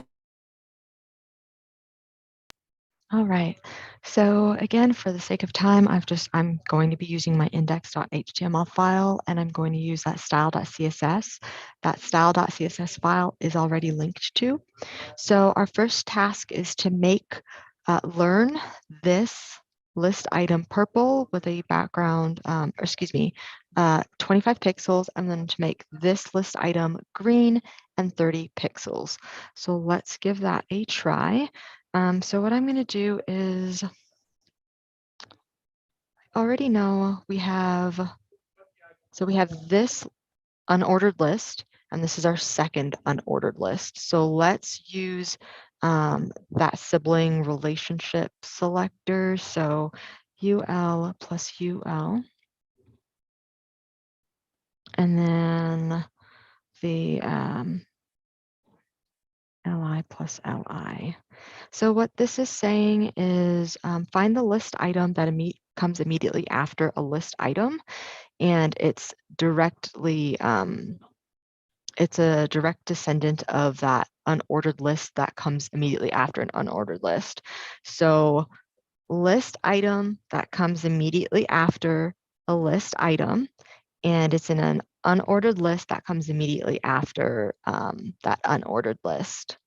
All right. So again, for the sake of time, I'm going to be using my index.html file, and I'm going to use that style.css. That style.css file is already linked to. So our first task is to learn this list item purple with a background, 25 pixels, and then to make this list item green and 30 pixels. So let's give that a try. So what I'm going to do is, I already know we have this unordered list, and this is our second unordered list. So let's use that sibling relationship selector. So UL plus UL, and then the LI plus LI. So what this is saying is find the list item that comes immediately after a list item, and it's a direct descendant of that unordered list that comes immediately after an unordered list. So list item that comes immediately after a list item, and it's in an unordered list that comes immediately after that unordered list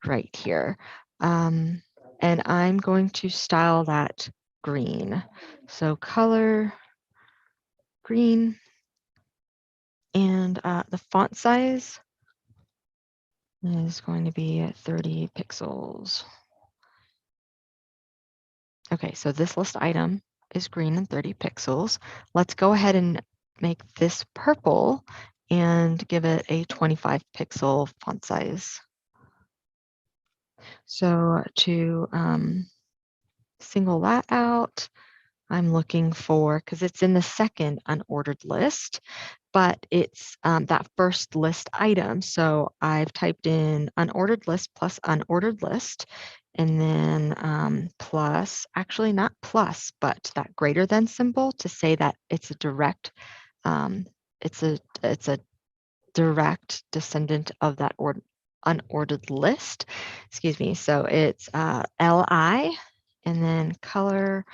right here. And I'm going to style that green. So color green, and the font size is going to be at 30 pixels. Okay, so this list item is green and 30 pixels. Let's go ahead and make this purple and give it a 25 pixel font size. So to single that out, I'm looking for, because it's in the second unordered list, but it's that first list item. So I've typed in unordered list plus unordered list, and then plus, actually not plus, but that greater than symbol to say that it's a direct, it's a direct descendant of that unordered list. Excuse me. So it's LI, and then color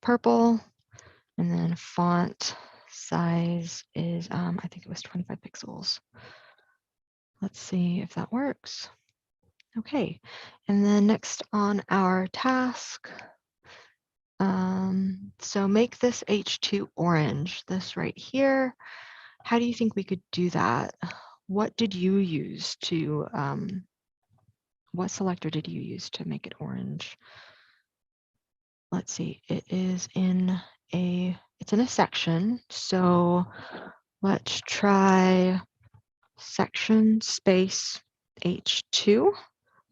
purple, and then font size is, I think it was 25 pixels. Let's see if that works. Okay, and then next on our task, so make this H2 orange, this right here. How do you think we could do that? What did you use to, what selector did you use to make it orange? Let's see, it's in a section. So let's try section space H2.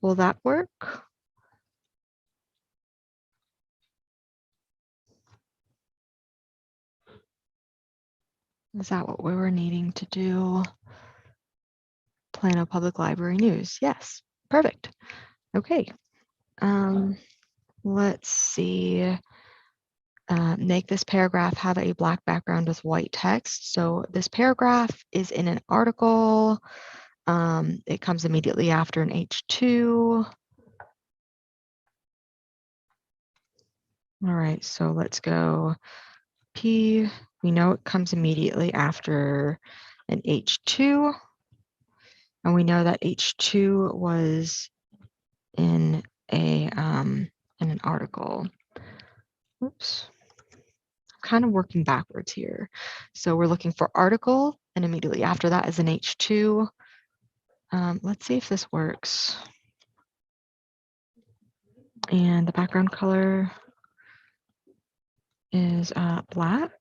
Will that work? Is that what we were needing to do? Plano Public Library News. Yes, perfect. Okay. Let's see. Make this paragraph have a black background with white text. So this paragraph is in an article. It comes immediately after an H2. All right, so let's go P. We know it comes immediately after an H2. And we know that H2 was in an article. Oops. Kind of working backwards here. So we're looking for article, and immediately after that is an H2. Let's see if this works. And the background color is black,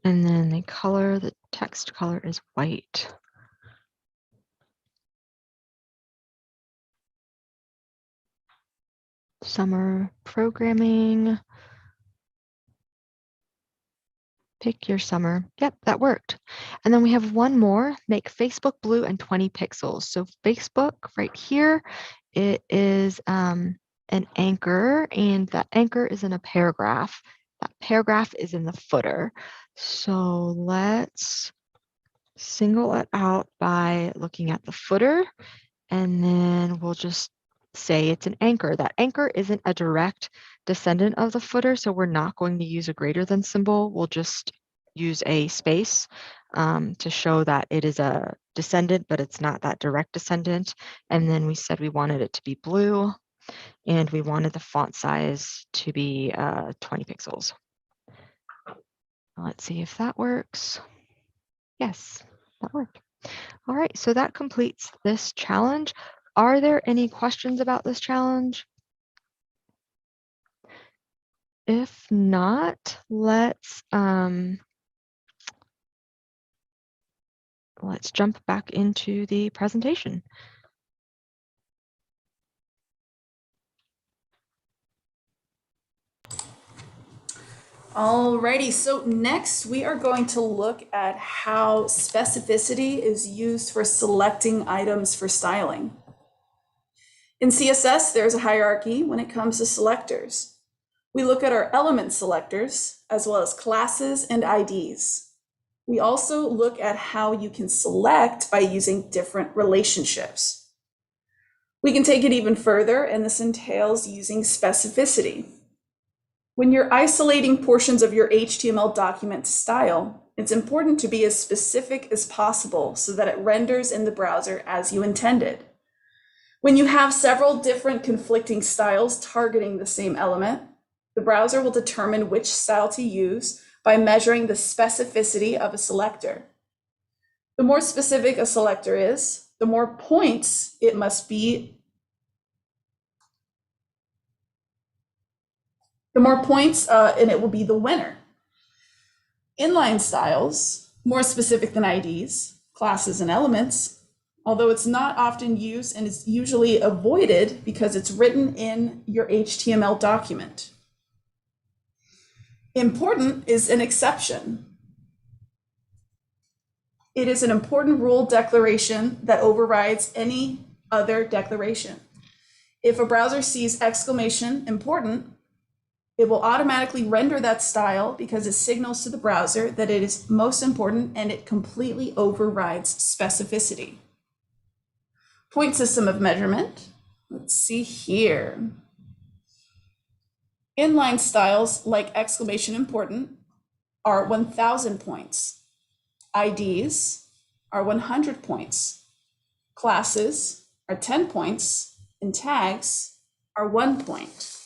and then the text color is white. Summer programming. Pick your summer. Yep, that worked. And then we have one more, make Facebook blue and 20 pixels. So Facebook right here, it is an anchor, and that anchor is in a paragraph. That paragraph is in the footer. So let's single it out by looking at the footer, and then we'll just say it's an anchor. That anchor isn't a direct descendant of the footer, so we're not going to use a greater than symbol. We'll just use a space to show that it is a descendant, but it's not that direct descendant. And then we said we wanted it to be blue, and we wanted the font size to be 20 pixels. Let's see if that works. Yes, that worked. All right, so that completes this challenge. Are there any questions about this challenge? If not, let's jump back into the presentation. Alrighty, so next we are going to look at how specificity is used for selecting items for styling. In CSS, there's a hierarchy when it comes to selectors. We look at our element selectors, as well as classes and IDs. We also look at how you can select by using different relationships. We can take it even further, and this entails using specificity. When you're isolating portions of your HTML document to style, it's important to be as specific as possible so that it renders in the browser as you intended. When you have several different conflicting styles targeting the same element, the browser will determine which style to use by measuring the specificity of a selector. The more specific a selector is, the more points it must be. The more points, and it will be the winner. Inline styles, more specific than IDs, classes, and elements, although it's not often used and is usually avoided because it's written in your HTML document. Important is an exception. It is an important rule declaration that overrides any other declaration. If a browser sees exclamation important, it will automatically render that style because it signals to the browser that it is most important, and it completely overrides specificity. Point system of measurement. Let's see here. Inline styles like exclamation important are 1,000 points. IDs are 100 points. Classes are 10 points, and tags are 1 point.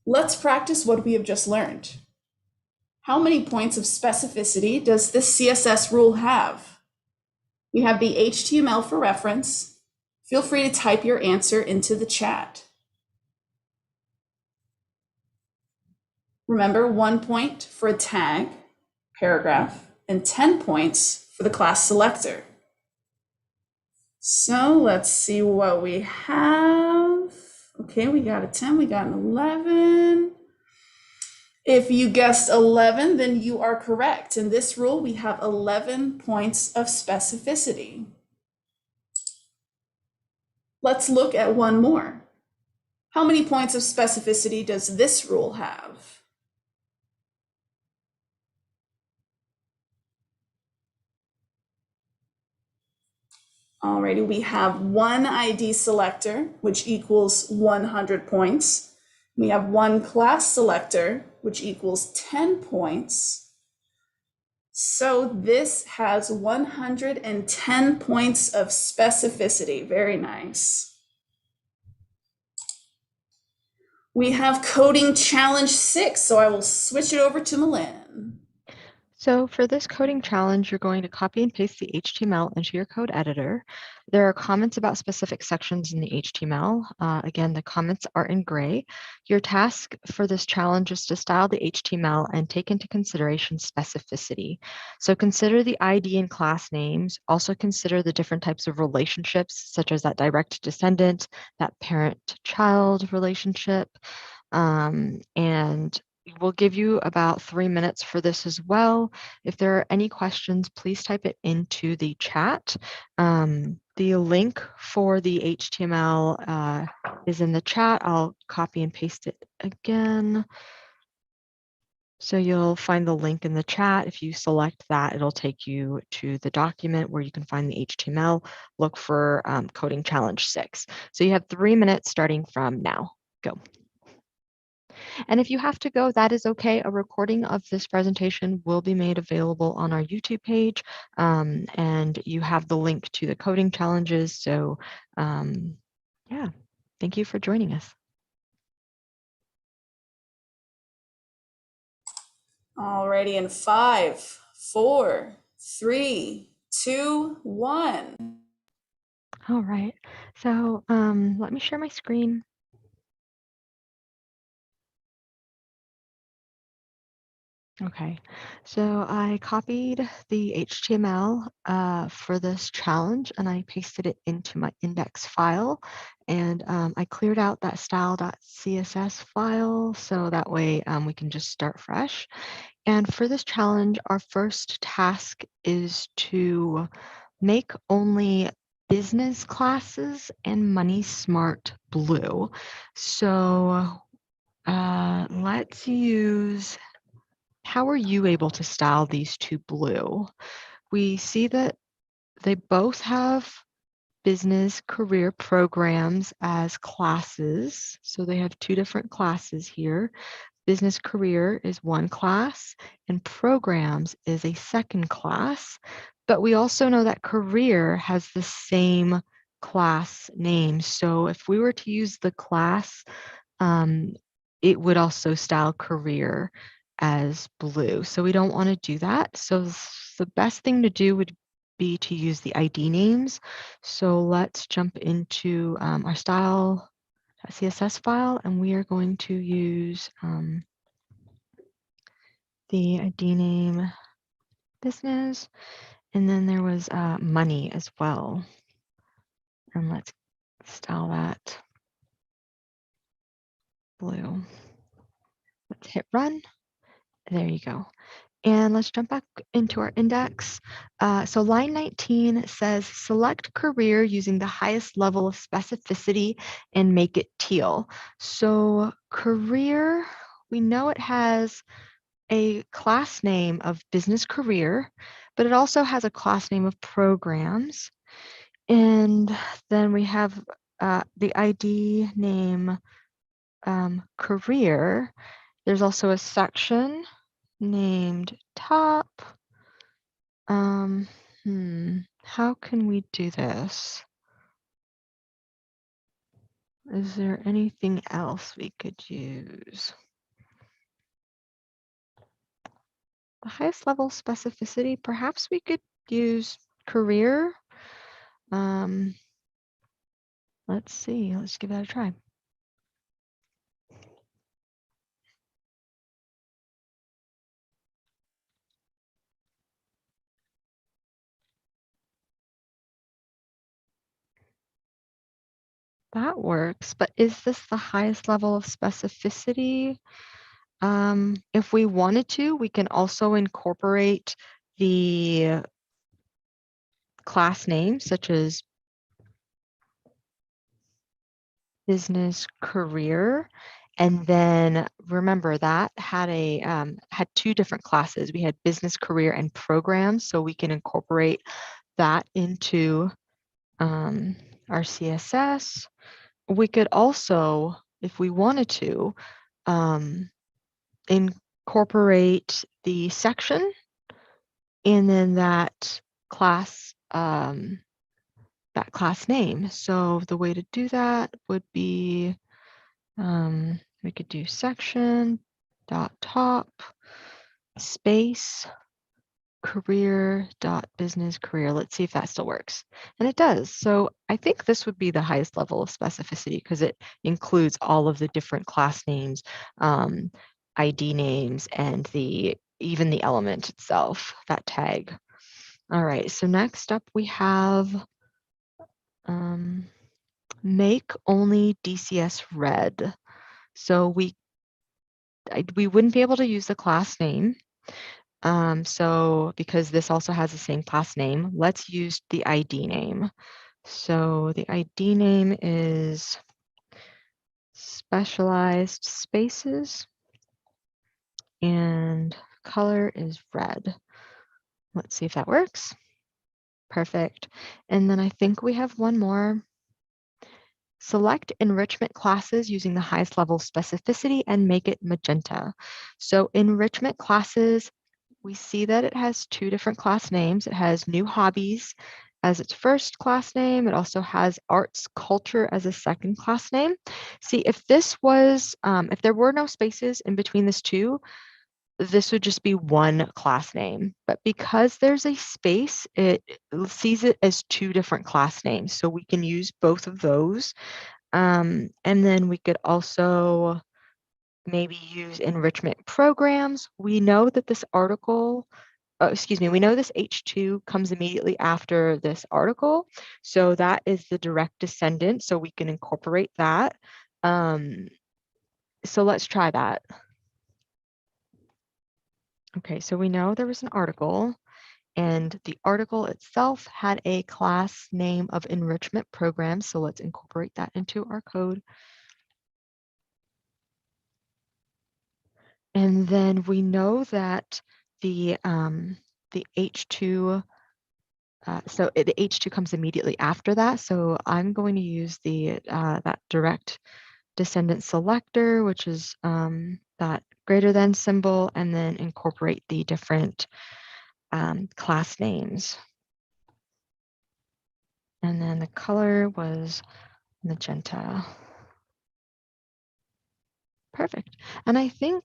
Let's practice what we have just learned. How many points of specificity does this CSS rule have? We have the HTML for reference. Feel free to type your answer into the chat. Remember, 1 point for a tag, paragraph, and 10 points for the class selector. So let's see what we have. Okay, we got a 10, we got an 11. If you guessed 11, then you are correct. In this rule, we have 11 points of specificity. Let's look at one more. How many points of specificity does this rule have? Alrighty, we have one ID selector, which equals 100 points. We have one class selector, which equals 10 points. So this has 110 points of specificity. Very nice. We have coding challenge 6, so I will switch it over to Malin. So for this coding challenge, you're going to copy and paste the HTML into your code editor. There are comments about specific sections in the HTML. Again, the comments are in gray. Your task for this challenge is to style the HTML and take into consideration specificity. So consider the ID and class names. Also consider the different types of relationships, such as that direct descendant, that parent-child relationship, and we'll give you about 3 minutes for this as well. If there are any questions, please type it into the chat. The link for the HTML is in the chat. I'll copy and paste it again. So you'll find the link in the chat. If you select that, it'll take you to the document where you can find the HTML. Look for coding challenge 6. So you have 3 minutes starting from now. Go. And if you have to go, that is okay. A recording of this presentation will be made available on our YouTube page. And you have the link to the coding challenges. So yeah, thank you for joining us. Alrighty, in 5, 4, 3, 2, 1. All right. So let me share my screen. Okay, so I copied the HTML for this challenge and I pasted it into my index file. And I cleared out that style.css file so that way we can just start fresh. And for this challenge, our first task is to make only business classes and Money Smart blue. So let's use, how are you able to style these two blue? We see that they both have business career programs as classes. So they have two different classes here. Business career is one class and programs is a second class. But we also know that career has the same class name. So if we were to use the class, it would also style career as blue. So we don't want to do that. So the best thing to do would be to use the ID names. So let's jump into our style CSS file, and we are going to use the ID name business, and then there was money as well. And let's style that blue. Let's hit run. There you go. And let's jump back into our index. So line 19 says, select career using the highest level of specificity and make it teal. So career, we know it has a class name of business career, but it also has a class name of programs. And then we have the ID name career. There's also a section named top. How can we do this? Is there anything else we could use? The highest level specificity, perhaps we could use career. Let's see, let's give that a try. That works, but is this the highest level of specificity? If we wanted to, we can also incorporate the class names such as business career. And then remember that had two different classes. We had business career and programs, so we can incorporate that into our CSS. We could also, if we wanted to, incorporate the section and then that class name. So the way to do that would be we could do section dot top space career dot business career. Let's see if that still works. And it does. So I think this would be the highest level of specificity because it includes all of the different class names, ID names, and even the element itself, that tag. All right, so next up we have make only DCS red. So we wouldn't be able to use the class name. So because this also has the same class name, let's use the ID name. So the ID name is specialized spaces. and color is red. Let's see if that works. Perfect. And then I think we have one more. Select enrichment classes using the highest level of specificity and make it magenta. So enrichment classes, we see that it has two different class names. It has new hobbies as its first class name. It also has arts culture as a second class name. See, if this was, if there were no spaces in between this two, this would just be one class name. But because there's a space, it sees it as two different class names. So we can use both of those. And then we could also maybe use enrichment programs. We know that this article, we know this H2 comes immediately after this article. So that is the direct descendant. So we can incorporate that. So let's try that. Okay, so we know there was an article, and the article itself had a class name of enrichment program. So let's incorporate that into our code. And then we know that the H2, the H2 comes immediately after that. So I'm going to use the that direct descendant selector, which is that greater than symbol, and then incorporate the different class names. And then the color was magenta. Perfect. And I think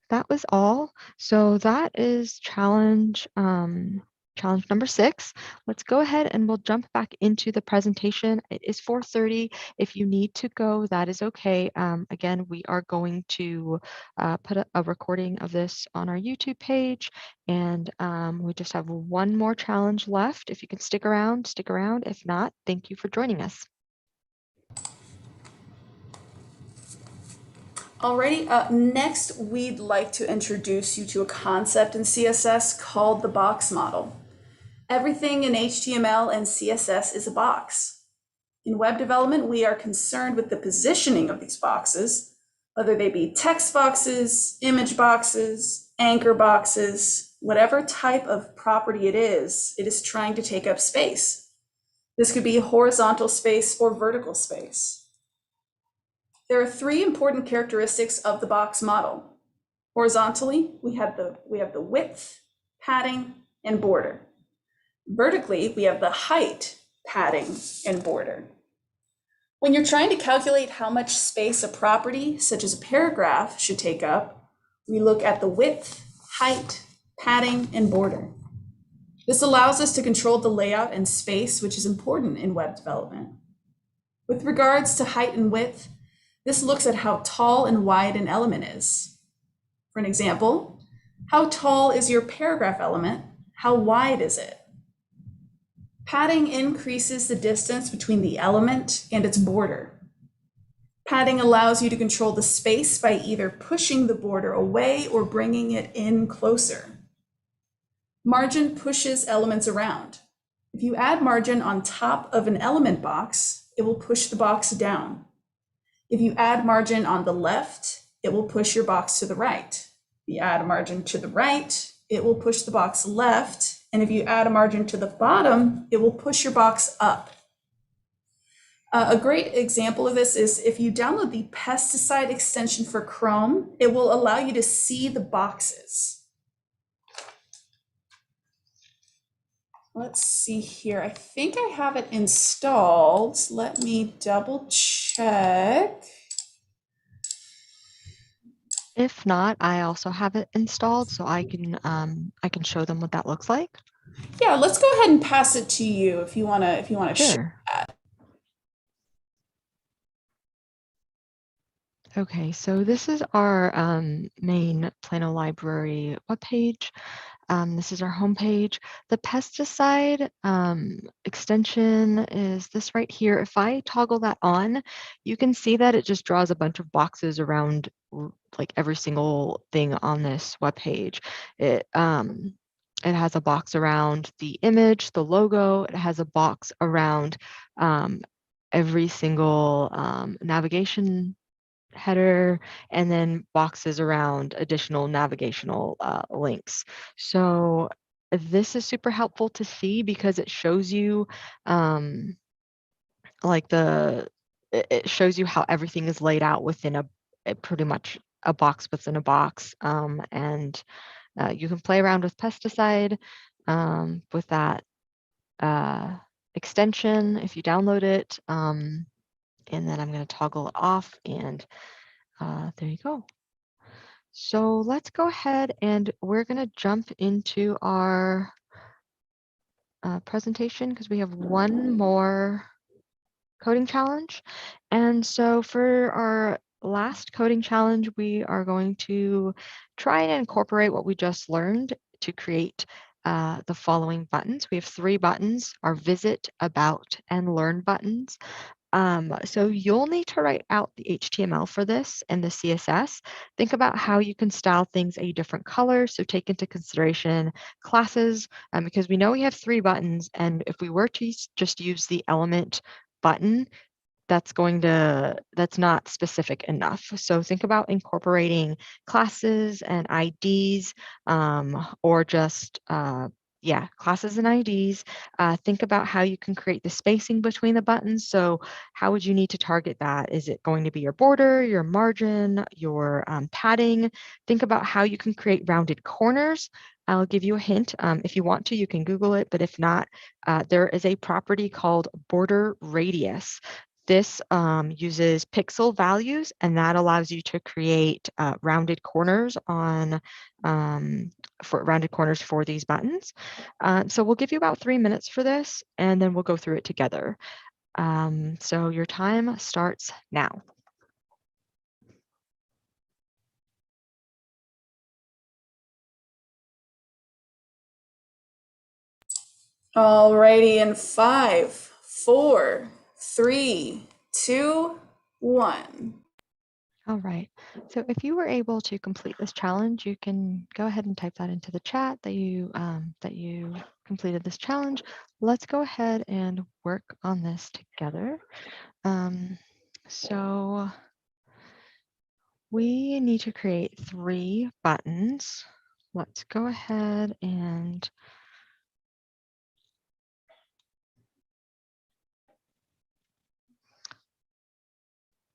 that was all. So that is challenge number 6. Let's go ahead and we'll jump back into the presentation. It is 4:30. If you need to go, that is okay. Again, we are going to put a recording of this on our YouTube page, and we just have one more challenge left. If you can stick around, stick around. If not, thank you for joining us. Alrighty, next we'd like to introduce you to a concept in CSS called the box model. Everything in HTML and CSS is a box. In web development, we are concerned with the positioning of these boxes, whether they be text boxes, image boxes, anchor boxes, whatever type of property it is trying to take up space. This could be horizontal space or vertical space. There are 3 important characteristics of the box model. Horizontally, we have the width, padding, and border. Vertically, we have the height, padding, and border. When you're trying to calculate how much space a property, such as a paragraph, should take up, we look at the width, height, padding, and border. This allows us to control the layout and space, which is important in web development. With regards to height and width, this looks at how tall and wide an element is. For an example, how tall is your paragraph element? How wide is it? Padding increases the distance between the element and its border. Padding allows you to control the space by either pushing the border away or bringing it in closer. Margin pushes elements around. If you add margin on top of an element box, it will push the box down. If you add margin on the left, it will push your box to the right. If you add a margin to the right, it will push the box left. And if you add a margin to the bottom, it will push your box up. A great example of this is if you download the pesticide extension for Chrome, it will allow you to see the boxes. Let's see here. I think I have it installed. Let me double check. If not, I also have it installed, so I can show them what that looks like. Yeah, let's go ahead and pass it to you if you wanna Sure. share that. Okay, so this is our main Plano Library webpage. This is our homepage. The pesticide extension is this right here. If I toggle that on, you can see that it just draws a bunch of boxes around like every single thing on this webpage. It has a box around the image, the logo. It has a box around every single navigation header, and then boxes around additional navigational links. So this is super helpful to see because it shows you like it shows you how everything is laid out within pretty much a box within a box. And you can play around with pesticide with that extension if you download it. And then I'm going to toggle it off, and there you go. So let's go ahead and we're going to jump into our presentation because we have one more coding challenge. And so for our last coding challenge, we are going to try and incorporate what we just learned to create the following buttons. We have 3 buttons, our visit, about, and learn buttons. So you'll need to write out the HTML for this and the CSS. Think about how you can style things a different color. So take into consideration classes, because we know we have 3 buttons. And if we were to just use the element button, that's not specific enough. So think about incorporating classes and IDs, or just classes and IDs. Think about how you can create the spacing between the buttons. So how would you need to target that? Is it going to be your border, your margin, your padding? Think about how you can create rounded corners. I'll give you a hint. If you want to, you can Google it, but if not, there is a property called border radius. This uses pixel values, and that allows you to create rounded corners for these buttons. So we'll give you about 3 minutes for this, and then we'll go through it together. So your time starts now. Alrighty, in 5, 4, 3, 2, 1. All right. So if you were able to complete this challenge, you can go ahead and type that into the chat that you completed this challenge. Let's go ahead and work on this together. So we need to create 3 buttons. Let's go ahead and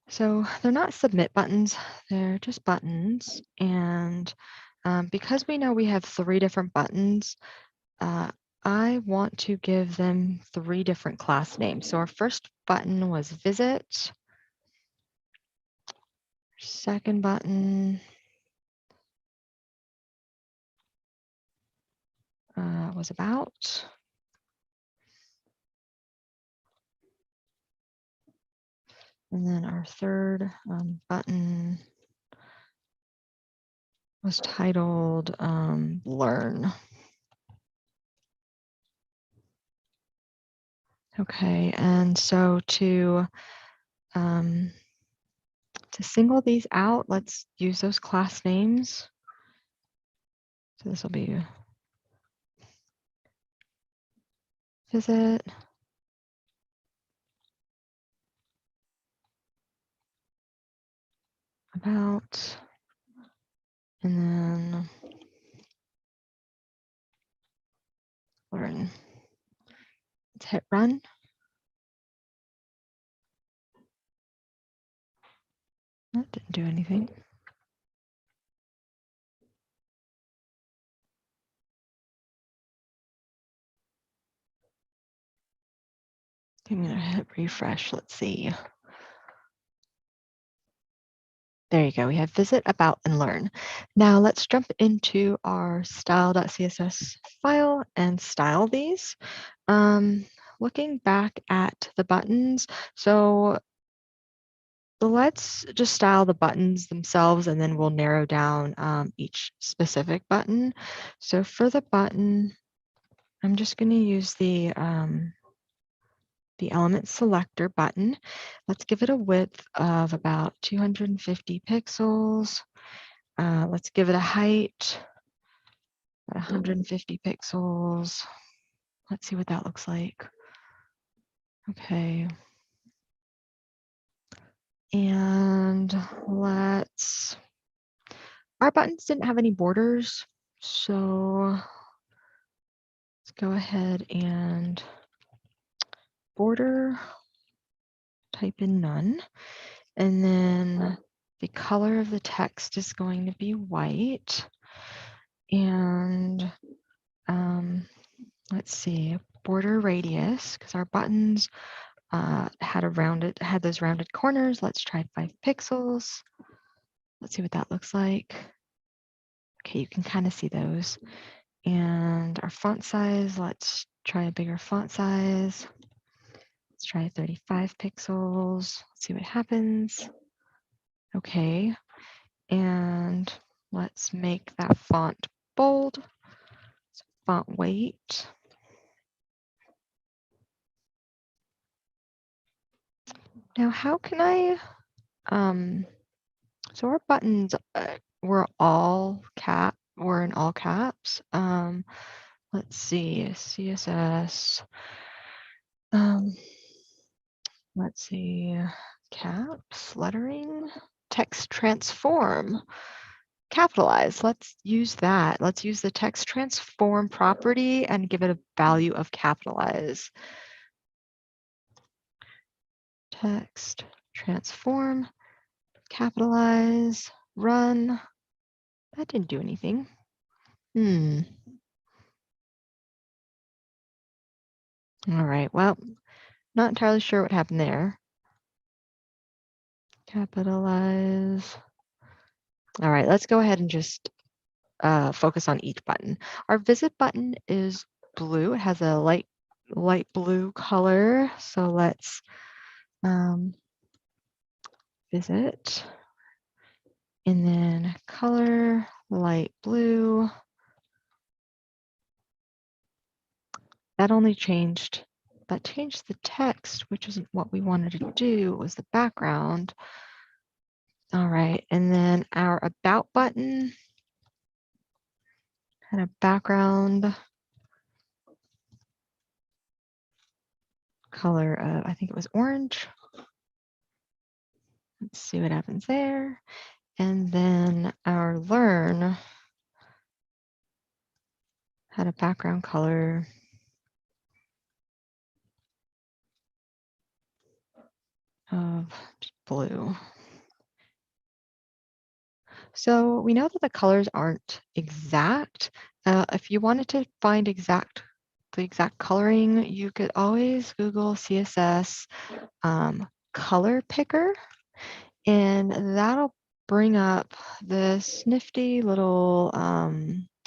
so they're not submit buttons, they're just buttons. And because we know we have 3 different buttons, I want to give them 3 different class names. So our first button was visit. Second button was about. And then our third button was titled Learn. Okay, and so to single these out, let's use those class names. So this will be visit, about, and then learn. Let's hit run. That didn't do anything. I'm gonna hit refresh. Let's see. There you go. We have visit, about, and learn. Now let's jump into our style.css file and style these. Looking back at the buttons, so let's just style the buttons themselves, and then we'll narrow down each specific button. So for the button, I'm just going to use the element selector button. Let's give it a width of about 250 pixels. Let's give it a height at 150 pixels. Let's see what that looks like. Okay. And And our buttons didn't have any borders, so let's go ahead and border, type in none, and then the color of the text is going to be white. And let's see, border radius, because our buttons had those rounded corners. Let's try 5 pixels. Let's see what that looks like. Okay, you can kind of see those. And our font size, let's try a bigger font size. Let's try 35 pixels. Let's see what happens. Okay, and let's make that font bold. So font weight. Now, how can I, so our buttons were in all caps. Let's see, CSS. Let's see, caps, lettering, text transform, capitalize. Let's use that. Let's use the text transform property and give it a value of capitalize. Text transform, capitalize, run. That didn't do anything. All right, well, not entirely sure what happened there. Capitalize. All right, let's go ahead and just focus on each button. Our visit button is blue. It has a light blue color. So let's visit, and then color, light blue. That changed the text, which isn't what we wanted to do. It was the background. All right, and then our about button had a background color of, I think it was orange. Let's see what happens there. And then our learn had a background color of blue. So we know that the colors aren't exact. If you wanted to find the exact coloring, you could always Google CSS color picker, and that'll bring up this nifty little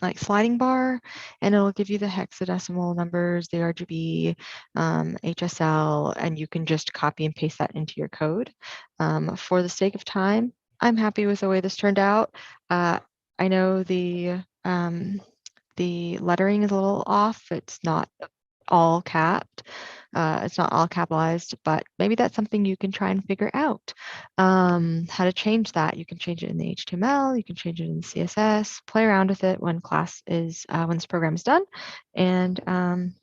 like sliding bar, and it'll give you the hexadecimal numbers, the RGB, HSL, and you can just copy and paste that into your code. For the sake of time, I'm happy with the way this turned out. I know the lettering is a little off. It's not all capped. It's not all capitalized, but maybe that's something you can try and figure out. How to change that. You can change it in the HTML, you can change it in CSS, play around with it when when this program is done. And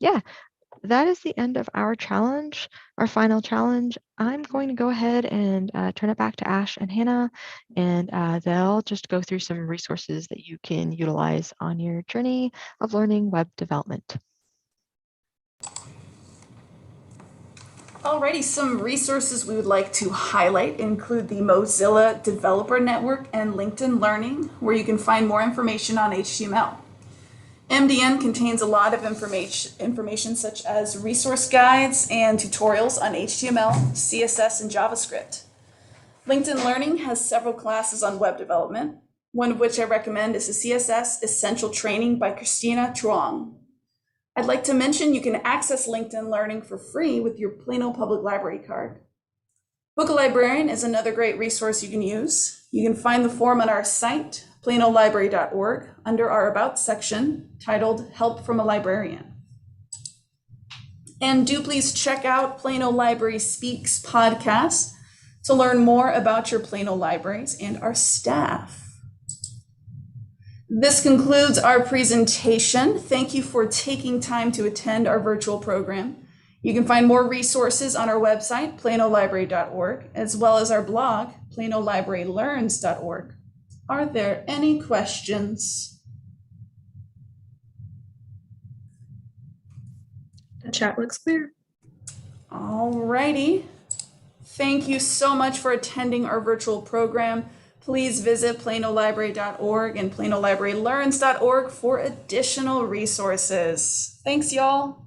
yeah, that is the end of our challenge, our final challenge. I'm going to go ahead and turn it back to Ash and Hannah, and they'll just go through some resources that you can utilize on your journey of learning web development. Alrighty, some resources we would like to highlight include the Mozilla Developer Network and LinkedIn Learning, where you can find more information on HTML. MDN contains a lot of information such as resource guides and tutorials on HTML, CSS, and JavaScript. LinkedIn Learning has several classes on web development, one of which I recommend is the CSS Essential Training by Christina Truong. I'd like to mention you can access LinkedIn Learning for free with your Plano Public Library card. Book a Librarian is another great resource you can use. You can find the form on our site, planolibrary.org, under our About section titled Help from a Librarian. And do please check out Plano Library Speaks podcast to learn more about your Plano libraries and our staff. This concludes our presentation. Thank you for taking time to attend our virtual program. You can find more resources on our website, planolibrary.org, as well as our blog, planolibrarylearns.org. Are there any questions? The chat looks clear. All righty. Thank you so much for attending our virtual program. Please visit planolibrary.org and planolibrarylearns.org for additional resources. Thanks, y'all.